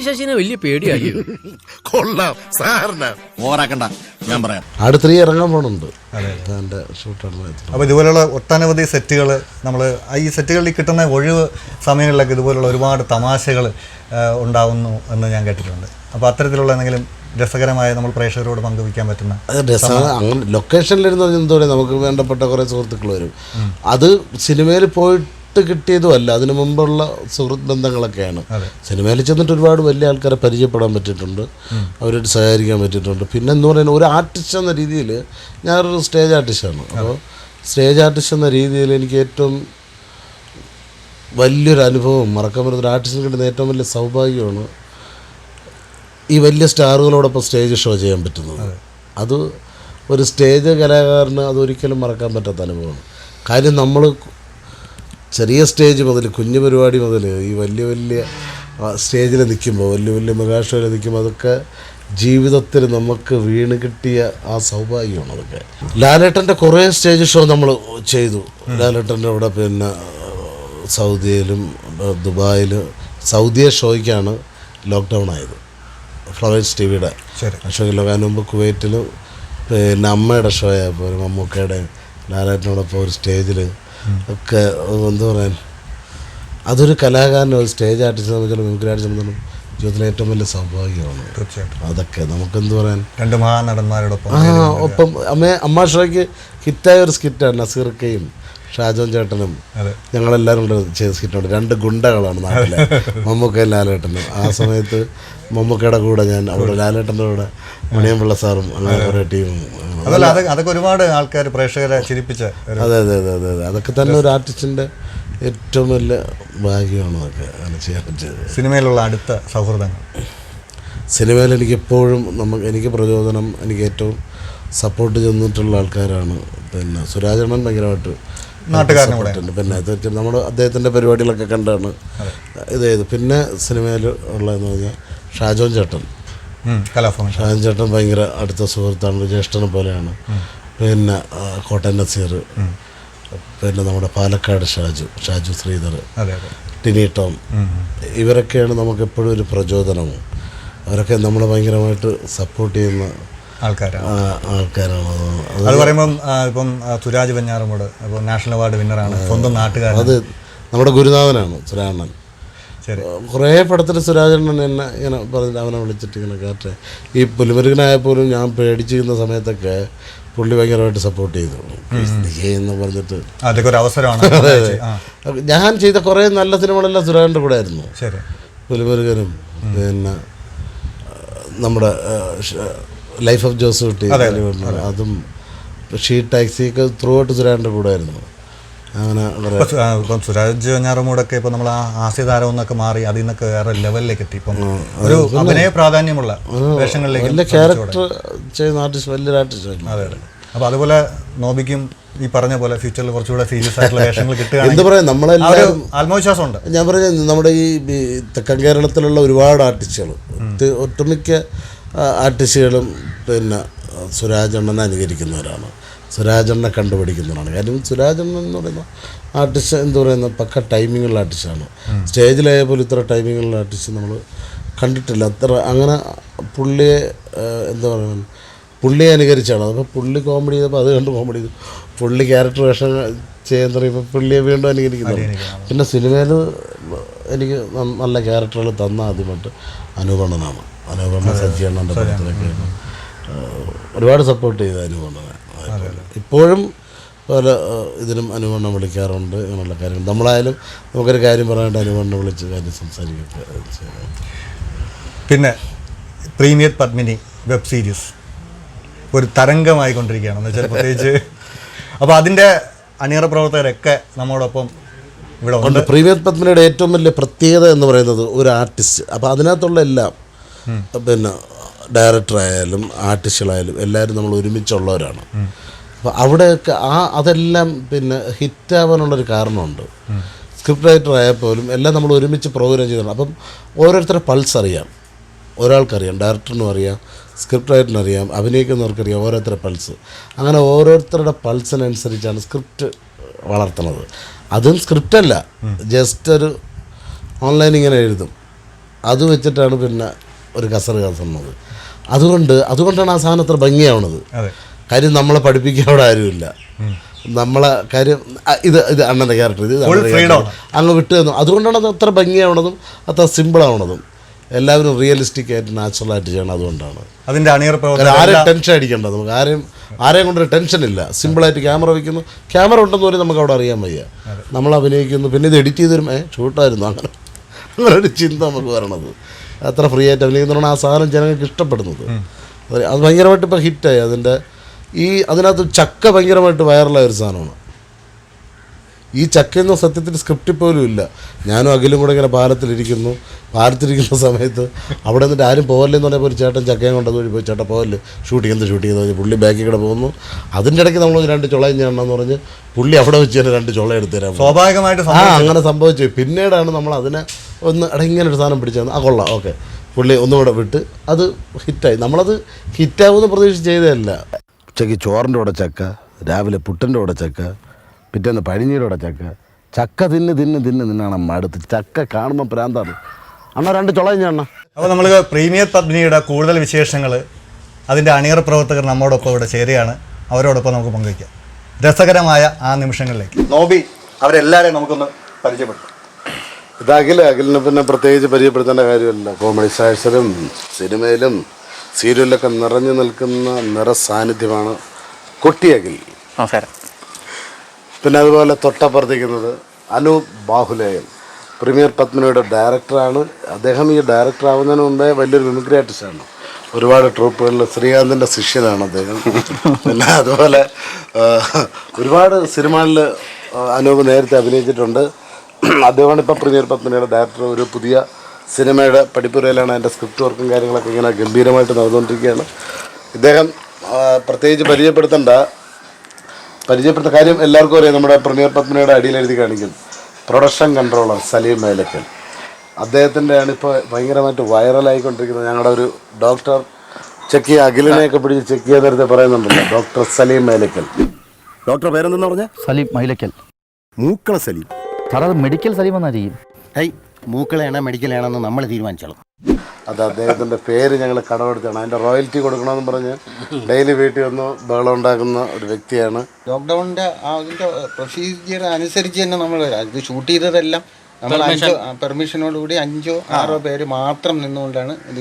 ശശിനെ വലിയ പേടിയായി. കൊള്ളാം സാറിന് ഓവറാക്കണ്ട, ഞാൻ പറയാം. ആട് 3 ഇറങ്ങാൻ പോകണുണ്ട്. എൻ്റെ ഷൂട്ടാണ്. അപ്പോൾ ഇതുപോലുള്ള ഒട്ടനവധി സെറ്റുകൾ, നമ്മൾ ഈ സെറ്റുകളിൽ കിട്ടുന്ന ഒഴിവ് സമയങ്ങളിലൊക്കെ ഇതുപോലുള്ള ഒരുപാട് തമാശകൾ ഉണ്ടാവുന്നു എന്ന് ഞാൻ കേട്ടിട്ടുണ്ട്. അപ്പോൾ അത്തരത്തിലുള്ള എന്തെങ്കിലും രസകരമായ നമ്മൾ പ്രേക്ഷകരോട് പങ്കുവയ്ക്കാൻ പറ്റുന്ന അങ്ങനെ ലൊക്കേഷനിലിരുന്ന് എന്തോ നമുക്ക് വേണ്ടപ്പെട്ട കുറേ സുഹൃത്തുക്കൾ വരും. അത് സിനിമയിൽ പോയിട്ട് കിട്ടിയതുമല്ല, അതിനു മുമ്പുള്ള സുഹൃത്ത് ബന്ധങ്ങളൊക്കെയാണ്. സിനിമയിൽ ചെന്നിട്ട് ഒരുപാട് വലിയ ആൾക്കാരെ പരിചയപ്പെടാൻ പറ്റിയിട്ടുണ്ട്, അവരോട് സഹകരിക്കാൻ പറ്റിയിട്ടുണ്ട്. പിന്നെ എന്ന് പറയുന്നത് ഒരു ആർട്ടിസ്റ്റ് എന്ന രീതിയിൽ ഞാനൊരു സ്റ്റേജ് ആർട്ടിസ്റ്റാണ്. അപ്പോൾ സ്റ്റേജ് ആർട്ടിസ്റ്റ് എന്ന രീതിയിൽ എനിക്ക് ഏറ്റവും വലിയൊരു അനുഭവം, മറക്കാൻ പറ്റുന്ന ഒരു ആർട്ടിസ്റ്റിന് കിട്ടുന്ന ഏറ്റവും വലിയ സൗഭാഗ്യമാണ് ഈ വലിയ സ്റ്റാറുകളോടൊപ്പം സ്റ്റേജ് ഷോ ചെയ്യാൻ പറ്റുന്നത്. അത് ഒരു സ്റ്റേജ് കലാകാരന് അതൊരിക്കലും മറക്കാൻ പറ്റാത്ത അനുഭവമാണ്. കാര്യം നമ്മൾ ചെറിയ സ്റ്റേജ് മുതൽ കുഞ്ഞു പരിപാടി മുതൽ ഈ വലിയ വലിയ സ്റ്റേജിൽ നിൽക്കുമ്പോൾ വലിയ വലിയ മെഗാ ഷോയിൽ നിൽക്കുമ്പോൾ അതൊക്കെ ജീവിതത്തിൽ നമുക്ക് വീണ് കിട്ടിയ ആ സൗഭാഗ്യമാണ് അതൊക്കെ. ലാലേട്ടൻ്റെ കുറേ സ്റ്റേജ് ഷോ നമ്മൾ ചെയ്തു. ലാലേട്ടൻ്റെ അവിടെ പിന്നെ സൗദിയിലും ദുബായിലും സൗദിയെ ഷോയ്ക്കാണ് ലോക്ക്ഡൗൺ ആയത്. ഫ്ലവേഴ്സ് ടിവിയുടെ ഷോ അതിന് മുമ്പ് കുവൈറ്റിലും പിന്നെ അമ്മയുടെ ഷോ ആയപ്പോൾ മമ്മൂക്കയുടെ ലാലേട്ടനോടൊപ്പം ഒരു സ്റ്റേജിൽ ഒക്കെ എന്താ പറയാൻ, അതൊരു കലാകാരന് ഒരു സ്റ്റേജ് ആർട്ടിസ്റ്റ് സംബന്ധിച്ചുള്ള മിമിക്രി ആർട്ടിസ്റ്റ് സംബന്ധിച്ചും ജീവിതത്തിലെ ഏറ്റവും വലിയ സൗഭാഗ്യമാണ്. തീർച്ചയായിട്ടും അതൊക്കെ നമുക്കെന്ത് പറയാൻ, രണ്ട് മഹാനടന്മാരോടൊപ്പം ഒപ്പം അമ്മ ഷോയ്ക്ക് ഹിറ്റായ ഒരു സ്കിറ്റാണ്. നസീർക്കയും ഷാജോൻ ചേട്ടനും ഞങ്ങളെല്ലാവരും കൂടെ ചെയ്ത സ്കിറ്റുണ്ട്. രണ്ട് ഗുണ്ടകളാണ് നാട്ടിലെ, മമ്മൂക്കയും ലാലേട്ടനും. ആ സമയത്ത് മമ്മൂക്കയുടെ കൂടെ ഞാൻ അവിടെ ലാലേട്ടൻ്റെ കൂടെ മണിയമ്പിള്ള സാറും അങ്ങനെ കുറേ ടീമും. അതൊക്കെ ഒരുപാട് ആൾക്കാർ പ്രേക്ഷകരെ ചിരിപ്പിച്ച. അതെ അതെ അതെ അതെ അതെ അതൊക്കെ തന്നെ ഒരു ആർട്ടിസ്റ്റിൻ്റെ ഏറ്റവും വലിയ ഭാഗ്യമാണ് അതൊക്കെ അങ്ങനെ ചെയ്യാൻ പറ്റിയത്. സിനിമയിലുള്ള അടുത്ത സൗഹൃദങ്ങൾ? സിനിമയിൽ എനിക്കെപ്പോഴും എനിക്ക് പ്രചോദനം, എനിക്ക് ഏറ്റവും സപ്പോർട്ട് ചെന്നിട്ടുള്ള ആൾക്കാരാണ്. പിന്നെ സുരാജണ്ണൻ ഭയങ്കരമായിട്ട് നാട്ടുകാരനുണ്ട്. പിന്നെ നമ്മുടെ അദ്ദേഹത്തിൻ്റെ പരിപാടികളൊക്കെ കണ്ടാണ് ഇത് ചെയ്ത്. പിന്നെ സിനിമയിൽ ഉള്ളതെന്ന് പറഞ്ഞാൽ ഷാജോൻ ചേട്ടൻ. ഷാജോൻ ചേട്ടൻ ഭയങ്കര അടുത്ത സുഹൃത്താണ്, ജ്യേഷ്ഠനെ പോലെയാണ്. പിന്നെ കോട്ടയം നസീർ, പിന്നെ നമ്മുടെ പാലക്കാട് ഷാജു ശ്രീധർ, ടിനി ടോം, ഇവരൊക്കെയാണ് നമുക്കെപ്പോഴും ഒരു പ്രചോദനവും. അവരൊക്കെ നമ്മളെ ഭയങ്കരമായിട്ട് സപ്പോർട്ട് ചെയ്യുന്ന ആൾക്കാരാണ്. അത് പറയുമ്പം ഇപ്പം സുരാജ് വെഞ്ഞാറമൂട് ഇപ്പോൾ നാഷണൽ അവാർഡ് വിന്നറാണ്, സ്വന്തം നാട്ടുകാരൻ. അത് നമ്മുടെ ഗുരുനാഥനാണ് സുരാജണ്ണൻ. കുറേ പടത്തിൽ സുരാജണ്ണൻ എന്നെ ഇങ്ങനെ പറഞ്ഞിട്ട് അവനെ വിളിച്ചിട്ട് ഇങ്ങനെ കേട്ടെ, ഈ പുലിമുരുകനായപ്പോലും ഞാൻ പേടിച്ചിരുന്ന സമയത്തൊക്കെ പുള്ളി ഭയങ്കരമായിട്ട് സപ്പോർട്ട് ചെയ്തു എന്ന് പറഞ്ഞിട്ട്. അതൊക്കെ ഒരു അവസരമാണ്. ഞാൻ ചെയ്ത കുറേ നല്ല സിനിമകളെല്ലാം സുരാജൻ്റെ കൂടെ ആയിരുന്നു. പുലിമുരുകനും പിന്നെ നമ്മുടെ ലൈഫ് ഓഫ് ജോസ് കുട്ടി, അതും ഷീ ടാക്സിയൊക്കെ ത്രൂ ഔട്ട് സുരാജൻ്റെ കൂടെ ആയിരുന്നു. അങ്ങനെ ഇപ്പം സുരാജ് വെഞ്ഞാറമൂടൊക്കെ ഇപ്പം നമ്മൾ ആ ഹാസ്യതാരം എന്നൊക്കെ മാറി അതിൽ നിന്നൊക്കെ വേറെ ലെവലിലേക്ക് എത്തി. ഇപ്പം ഒരു അഭിനയ പ്രാധാന്യമുള്ള വേഷങ്ങളിലേക്ക് വലിയ ക്യാരക്ടർ ചെയ്യുന്ന ആർട്ടിസ്റ്റ്, വലിയൊരു ആർട്ടിസ്റ്റ്. അതെ അതെ. അപ്പോൾ അതുപോലെ നോബിക്കും ഈ പറഞ്ഞ പോലെ ഫ്യൂച്ചറിൽ കുറച്ചുകൂടെ സീരിയസ് ആയിട്ടുള്ള വേഷങ്ങൾ കിട്ടുക എന്താ പറയുക, നമ്മളെല്ലാവരും ആത്മവിശ്വാസമുണ്ട്. ഞാൻ പറഞ്ഞ നമ്മുടെ ഈ തെക്കൻ കേരളത്തിലുള്ള ഒരുപാട് ആർട്ടിസ്റ്റുകൾ, ഒട്ടുമിക്ക ആർട്ടിസ്റ്റുകളും പിന്നെ സുരാജണ്ണനെ അനുകരിക്കുന്നവരാണ്, സുരാജണ്ണനെ കണ്ടുപിടിക്കുന്നവരാണ്. കാര്യം സുരാജണ്ണൻ എന്ന് പറയുന്ന ആർട്ടിസ്റ്റ് എന്താ പറയുന്ന പക്ക ടൈമിങ്ങുള്ള ആർട്ടിസ്റ്റാണ്. സ്റ്റേജിലായ പോലും ഇത്ര ടൈമിങ്ങുള്ള ആർട്ടിസ്റ്റ് നമ്മൾ കണ്ടിട്ടില്ല. അത്ര അങ്ങനെ പുള്ളിയെ എന്താ പറയുക, പുള്ളിയെ അനുകരിച്ചാണ്. അപ്പോൾ പുള്ളി കോമഡി ചെയ്തപ്പോൾ അത് കണ്ട് കോമഡി ചെയ്തു. പുള്ളി ക്യാരക്ടർ വേഷം ചെയ്യാൻ തുടങ്ങിയപ്പോൾ പുള്ളിയെ വീണ്ടും അനുകരിക്കുന്നു. പിന്നെ സിനിമയിൽ എനിക്ക് നല്ല ക്യാരക്ടറുകൾ തന്ന ആദ്യമായിട്ട് അനൂപണ്ണനാണ്. അനൂപണ്ണ സജ്ജിയണ്ണൻ്റെ പടത്തിലൊക്കെ ഒരുപാട് സപ്പോർട്ട് ചെയ്ത അനൂപണ്ണനെ. ഇപ്പോഴും പല ഇതിനും അനുപണ്ണ വിളിക്കാറുണ്ട്. അങ്ങനെയുള്ള കാര്യങ്ങൾ നമ്മളായാലും നമുക്കൊരു കാര്യം പറയാനായിട്ട് അനുപണ്ണ വിളിച്ച് കാര്യം സംസാരിക്കുക. പിന്നെ പ്രീമിയർ പത്മിനി വെബ് സീരീസ് ഒരു തരംഗമായിക്കൊണ്ടിരിക്കുകയാണ് എന്ന് വെച്ചാൽ പ്രത്യേകിച്ച്. അപ്പോൾ അതിൻ്റെ അണിയറ പ്രവർത്തകരൊക്കെ നമ്മോടൊപ്പം ഇവിടെ ഉണ്ട്. പ്രീമിയർ പത്മിനിയുടെ ഏറ്റവും വലിയ പ്രത്യേകത എന്ന് പറയുന്നത് ഒരു ആർട്ടിസ്റ്റ്. അപ്പോൾ അതിനകത്തുള്ള എല്ലാം പിന്നെ ഡയറക്ടറായാലും ആർട്ടിസ്റ്റുകളായാലും എല്ലാവരും നമ്മൾ ഒരുമിച്ചുള്ളവരാണ്. അപ്പോൾ അവിടെയൊക്കെ അതെല്ലാം പിന്നെ ഹിറ്റാവാനുള്ളൊരു കാരണമുണ്ട്. സ്ക്രിപ്റ്റ് റൈറ്റർ ആയാൽ പോലും എല്ലാം നമ്മൾ ഒരുമിച്ച് പ്രോഗ്രാം ചെയ്തിട്ടുണ്ട്. അപ്പം ഓരോരുത്തരുടെ പൾസ് അറിയാം, ഒരാൾക്കറിയാം, ഡയറക്ടറിനും അറിയാം, സ്ക്രിപ്റ്റ് റൈറ്ററിനും അറിയാം, അഭിനയിക്കുന്നവർക്കറിയാം ഓരോരുത്തരുടെ പൾസ്. അങ്ങനെ ഓരോരുത്തരുടെ പൾസിനനുസരിച്ചാണ് സ്ക്രിപ്റ്റ് വളർത്തുന്നത്. അതും സ്ക്രിപ്റ്റല്ല, ജസ്റ്റ് ഒരു ഓൺലൈൻ ഇങ്ങനെ എഴുതും, അത് വെച്ചിട്ടാണ് പിന്നെ ഒരു കസറുന്നത്. അതുകൊണ്ടാണ് ആ സാധനം അത്ര ഭംഗിയാവുന്നത്. കാര്യം നമ്മളെ പഠിപ്പിക്കാൻ അവിടെ ആരുമില്ല. നമ്മളെ കാര്യം ഇത് അണ്ണൻ്റെ ക്യാരക്ടർ, ഇത് അങ്ങ് വിട്ടു തന്നു. അതുകൊണ്ടാണ് അത് അത്ര ഭംഗിയാവണതും അത്ര സിമ്പിളാവണതും. എല്ലാവരും റിയലിസ്റ്റിക് ആയിട്ട് നാച്ചുറലായിട്ട് ചെയ്യണം. അതുകൊണ്ടാണ് അതിൻ്റെ അണിയറ ആരെയും ടെൻഷൻ അടിക്കേണ്ടത്. നമുക്ക് ആരെയും കൊണ്ടൊരു ടെൻഷനില്ല. സിമ്പിളായിട്ട് ക്യാമറ വയ്ക്കുന്നു, ക്യാമറ ഉണ്ടെന്ന് പോലും നമുക്ക് അവിടെ അറിയാൻ വയ്യ. നമ്മൾ അഭിനയിക്കുന്നു, പിന്നെ ഇത് എഡിറ്റ് ചെയ്ത് തരും, ഷൂട്ടായിരുന്നു, അങ്ങനെ ഒരു ചിന്ത നമുക്ക് വരണത്. അത്ര ഫ്രീ ആയിട്ട് അഭിനയിക്കുന്നതാണ് ആ സാധനം ജനങ്ങൾക്ക് ഇഷ്ടപ്പെടുന്നത്. അത് ഭയങ്കരമായിട്ട് ഇപ്പോൾ ഹിറ്റായി. അതിനകത്ത് ചക്ക ഭയങ്കരമായിട്ട് വൈറലായ ഒരു സാധനമാണ്. ഈ ചക്കയൊന്നും സത്യത്തിൽ സ്ക്രിപ്റ്റിൽ പോലും ഇല്ല. ഞാനും അഖിലും കൂടെ ഇങ്ങനെ പാലത്തിരിക്കുന്ന സമയത്ത് അവിടെ നിന്നിട്ട് ആരും പോകല്ലെന്ന് പറഞ്ഞപ്പോൾ ഒരു ചേട്ടൻ ചക്കയും കൊണ്ടത് വഴി പോയി ചേട്ടാ പോകല്ലേ ഷൂട്ട് ചെയ്ത് പുള്ളി ബാക്കിൽ കൂടെ പോകുന്നു. അതിൻ്റെ ഇടയ്ക്ക് നമ്മൾ 2 ചുളയും ചെയ്യണമെന്ന് പറഞ്ഞ് പുള്ളി അവിടെ വെച്ച് തന്നെ 2 ചുള എടുത്തു തരാം. സ്വാഭാവികമായിട്ട് അങ്ങനെ സംഭവിച്ചു. പിന്നീടാണ് നമ്മൾ അതിനെ ഒന്ന് ഇങ്ങനെ ഒരു സാധനം പിടിച്ചത്. കൊള്ളാം, ഓക്കെ, പുള്ളി ഒന്നുകൂടെ വിട്ട് അത് ഹിറ്റായി. നമ്മളത് ഹിറ്റാവുമെന്ന് പ്രതീക്ഷിച്ച് ചെയ്തതല്ല. ഉച്ചയ്ക്ക് ചോറിൻ്റെ കൂടെ ചക്ക, രാവിലെ പുട്ടിൻ്റെ കൂടെ ചക്ക, പിറ്റേന്ന് പഴഞ്ഞിയുടെ കൂടെ ചക്ക തിന്നാണ് മടുത്ത്. ചക്ക കാണുമ്പോൾ പ്രാന്താണ്. 2 ചുളയും ഞാൻ അപ്പോൾ നമ്മൾ പ്രീമിയർ പത്മിനിയുടെ കൂടുതൽ വിശേഷങ്ങൾ അതിൻ്റെ അണിയറ പ്രവർത്തകർ നമ്മോടൊപ്പം ഇവിടെ ചേരുകയാണ്. അവരോടൊപ്പം നമുക്ക് പങ്കുവയ്ക്കാം രസകരമായ ആ നിമിഷങ്ങളിലേക്ക്. നോബി അവരെല്ലാവരെയും നമുക്കൊന്ന് പരിചയപ്പെടുത്താം. ഇത് അഖിലിനെ പിന്നെ പ്രത്യേകിച്ച് പരിചയപ്പെടുത്തേണ്ട കാര്യമല്ല. കോമഡി സ്റ്റാഴ്സിലും സിനിമയിലും സീരിയലിലൊക്കെ നിറഞ്ഞു നിൽക്കുന്ന നിറസാന്നിധ്യമാണ് കൊട്ടി അഖിൽ. നമസ്കാരം. പിന്നെ അതുപോലെ തൊട്ടപ്പുറത്തേക്കുന്നത് അനൂപ് ബാഹുലേയൻ, പ്രീമിയർ പത്മിനിയുടെ ഡയറക്ടറാണ്. അദ്ദേഹം ഈ ഡയറക്ടർ ആവുന്നതിന് മുമ്പേ വലിയൊരു മിമിക്രി ആർട്ടിസ്റ്റാണ്. ഒരുപാട് ട്രൂപ്പുകളിൽ ശ്രീകാന്തിൻ്റെ ശിഷ്യനാണ് അദ്ദേഹം. പിന്നെ അതുപോലെ ഒരുപാട് സിനിമകളിൽ അനൂപ് നേരത്തെ അഭിനയിച്ചിട്ടുണ്ട്. അദ്ദേഹമാണ് ഇപ്പോൾ പ്രീമിയർ പത്മിനിയുടെ ഡയറക്ടർ. ഒരു പുതിയ സിനിമയുടെ പടിപ്പുരയിലാണ്. അതിൻ്റെ സ്ക്രിപ്റ്റ് വർക്കും കാര്യങ്ങളൊക്കെ ഇങ്ങനെ ഗംഭീരമായിട്ട് നടന്നുകൊണ്ടിരിക്കുകയാണ്. ഇദ്ദേഹം പ്രത്യേകിച്ച് പരിചയപ്പെടുത്തേണ്ട കാര്യം എല്ലാവർക്കും അറിയാം. നമ്മുടെ പ്രീമിയർ പത്മിനിയുടെ അടിയിൽ എഴുതി കാണിക്കും പ്രൊഡക്ഷൻ കൺട്രോളർ സലീം മേലക്കൽ. അദ്ദേഹത്തിൻ്റെയാണ് ഇപ്പോൾ ഭയങ്കരമായിട്ട് വൈറലായിക്കൊണ്ടിരിക്കുന്നത്. ഞങ്ങളുടെ ഒരു ഡോക്ടർ അഖിലിനെയൊക്കെ പിടിച്ച് ചെക്ക് ചെയ്ത നേരത്തെ പറയുന്നുണ്ടല്ലോ, ഡോക്ടർ സലീം മേലക്കൽ. ഡോക്ടർ പേരെന്തെന്ന് പറഞ്ഞ? സലീം മൈലക്കൽ. മൂക്കള സലീം. സാർ അത് മെഡിക്കൽ സലീം എന്നാ ചെയ്യും. മൂക്കളയാണോ മെഡിക്കലാണെന്ന് നമ്മൾ തീരുമാനിച്ചോളും. അത് അദ്ദേഹത്തിൻ്റെ പേര് ഞങ്ങൾ കടമെടുത്താണ്. അതിൻ്റെ റോയൽറ്റി കൊടുക്കണമെന്ന് പറഞ്ഞ് ഡെയിലി വീട്ടിൽ വന്ന് ബഹളം ഉണ്ടാക്കുന്ന ഒരു വ്യക്തിയാണ്. ലോക്ക്ഡൗണിൻ്റെ അതിൻ്റെ പ്രൊസീജിയർ അനുസരിച്ച് തന്നെ നമ്മൾ ഇത് ഷൂട്ട് ചെയ്തതെല്ലാം നമ്മൾ പെർമിഷനോടുകൂടി 5-6 പേര് മാത്രം നിന്നുകൊണ്ടാണ് ഇത്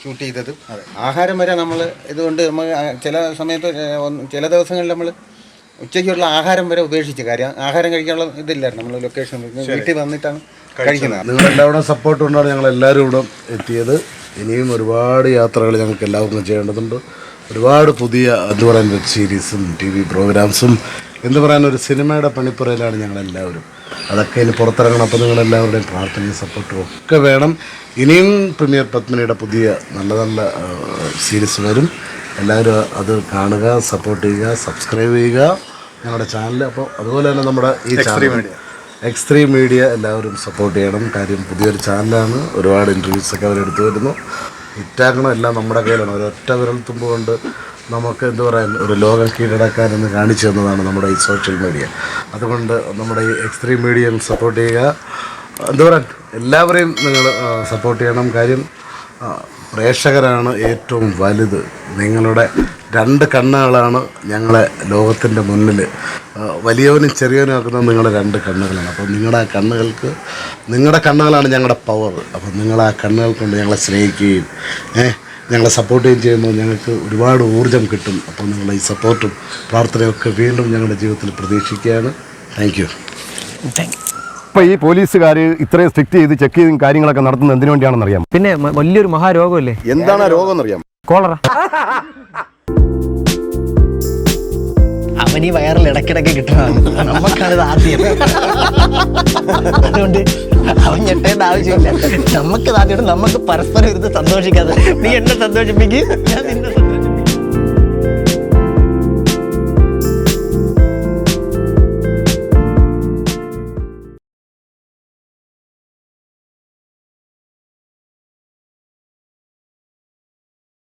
ഷൂട്ട് ചെയ്തത്. ആഹാരം വരെ നമ്മൾ ഇതുകൊണ്ട് നമ്മൾ ചില ദിവസങ്ങളിൽ നമ്മൾ ഉച്ചയ്ക്കുള്ള ആഹാരം വരെ ഉപേക്ഷിച്ചു. കാര്യം ആഹാരം കഴിക്കാനുള്ള ഇതില്ലായിരുന്നു. നമ്മൾ ലൊക്കേഷൻ വീട്ടിൽ വന്നിട്ടാണ് കഴിക്കുന്നത്. നിങ്ങളെല്ലാവരും സപ്പോർട്ട് കൊണ്ടാണ് ഞങ്ങൾ എല്ലാവരും ഇവിടെ എത്തിയത്. ഇനിയും ഒരുപാട് യാത്രകൾ ഞങ്ങൾക്ക് എല്ലാവർക്കും ചെയ്യേണ്ടതുണ്ട്. ഒരുപാട് പുതിയ വെബ് സീരീസും TV പ്രോഗ്രാംസും ഒരു സിനിമയുടെ പണിപ്പുറയിലാണ് ഞങ്ങളെല്ലാവരും. അതൊക്കെ ഇനി പുറത്തിറങ്ങണം. അപ്പോൾ നിങ്ങളെല്ലാവരുടെയും പ്രാർത്ഥനയും സപ്പോർട്ടും ഒക്കെ വേണം. ഇനിയും പ്രീമിയർ പത്മിനിയുടെ പുതിയ നല്ല നല്ല സീരീസ് വരും. എല്ലാവരും അത് കാണുക, സപ്പോർട്ട് ചെയ്യുക, സബ്സ്ക്രൈബ് ചെയ്യുക ഞങ്ങളുടെ ചാനൽ. അപ്പോൾ അതുപോലെ തന്നെ നമ്മുടെ ഈ ചാനൽ X3 മീഡിയ എല്ലാവരും സപ്പോർട്ട് ചെയ്യണം. കാര്യം പുതിയൊരു ചാനലാണ്. ഒരുപാട് ഇൻ്റർവ്യൂസൊക്കെ അവരെടുത്തു വരുന്നു. ഹിറ്റാക്കണം. എല്ലാം നമ്മുടെ കയ്യിലാണ്. ഒരൊറ്റ വിരൽത്തുമ്പ് കൊണ്ട് നമുക്ക് ഒരു ലോകം കീഴടക്കാനെന്ന് കാണിച്ചു തന്നതാണ് നമ്മുടെ ഈ സോഷ്യൽ മീഡിയ. അതുകൊണ്ട് നമ്മുടെ ഈ X3 മീഡിയ സപ്പോർട്ട് ചെയ്യുക. എല്ലാവരെയും നിങ്ങൾ സപ്പോർട്ട് ചെയ്യണം. കാര്യം പ്രേക്ഷകരാണ് ഏറ്റവും വലുത്. നിങ്ങളുടെ 2 കണ്ണുകളാണ് ഞങ്ങളെ ലോകത്തിൻ്റെ മുന്നിൽ വലിയവനും ചെറിയവനും ആക്കുന്നത് നിങ്ങളുടെ 2 കണ്ണുകളാണ്. അപ്പോൾ നിങ്ങളുടെ കണ്ണുകളാണ് ഞങ്ങളുടെ പവർ. അപ്പോൾ നിങ്ങൾ ആ കണ്ണുകൾ കൊണ്ട് ഞങ്ങളെ സ്നേഹിക്കുകയും ഞങ്ങളെ സപ്പോർട്ട് ചെയ്യുകയും ചെയ്യുമ്പോൾ ഞങ്ങൾക്ക് ഒരുപാട് ഊർജ്ജം കിട്ടും. അപ്പോൾ നിങ്ങളുടെ ഈ സപ്പോർട്ടും പ്രാർത്ഥനയൊക്കെ വീണ്ടും ഞങ്ങളുടെ ജീവിതത്തിൽ പ്രതീക്ഷിക്കുകയാണ്. Thank you. ഇപ്പോൾ ഈ പോലീസുകാർ ഇത്രയും സ്ട്രിക്റ്റ് ചെയ്ത് ചെക്ക് ചെയ്തും കാര്യങ്ങളൊക്കെ നടത്തുന്നത് എന്തിനു വേണ്ടിയാണെന്ന് അറിയാം. പിന്നെ വലിയൊരു മഹാരോഗമല്ലേ? എന്താണ് ആ രോഗം എന്നറിയാം? കോളറ. അവൻ ഈ വയറിൽ ഇടയ്ക്കിടയ്ക്ക് കിട്ടണതാണ്. നമുക്കാണിത് ആദ്യം. അതുകൊണ്ട് അവൻ ഞെട്ടേണ്ട ആവശ്യമില്ല. നമുക്ക് ആദ്യം നമുക്ക് പരസ്പരം ഇരുന്ന് സന്തോഷിക്കാതെ നീ എന്നെ സന്തോഷിപ്പിക്കും, ഞാൻ നിന്നെ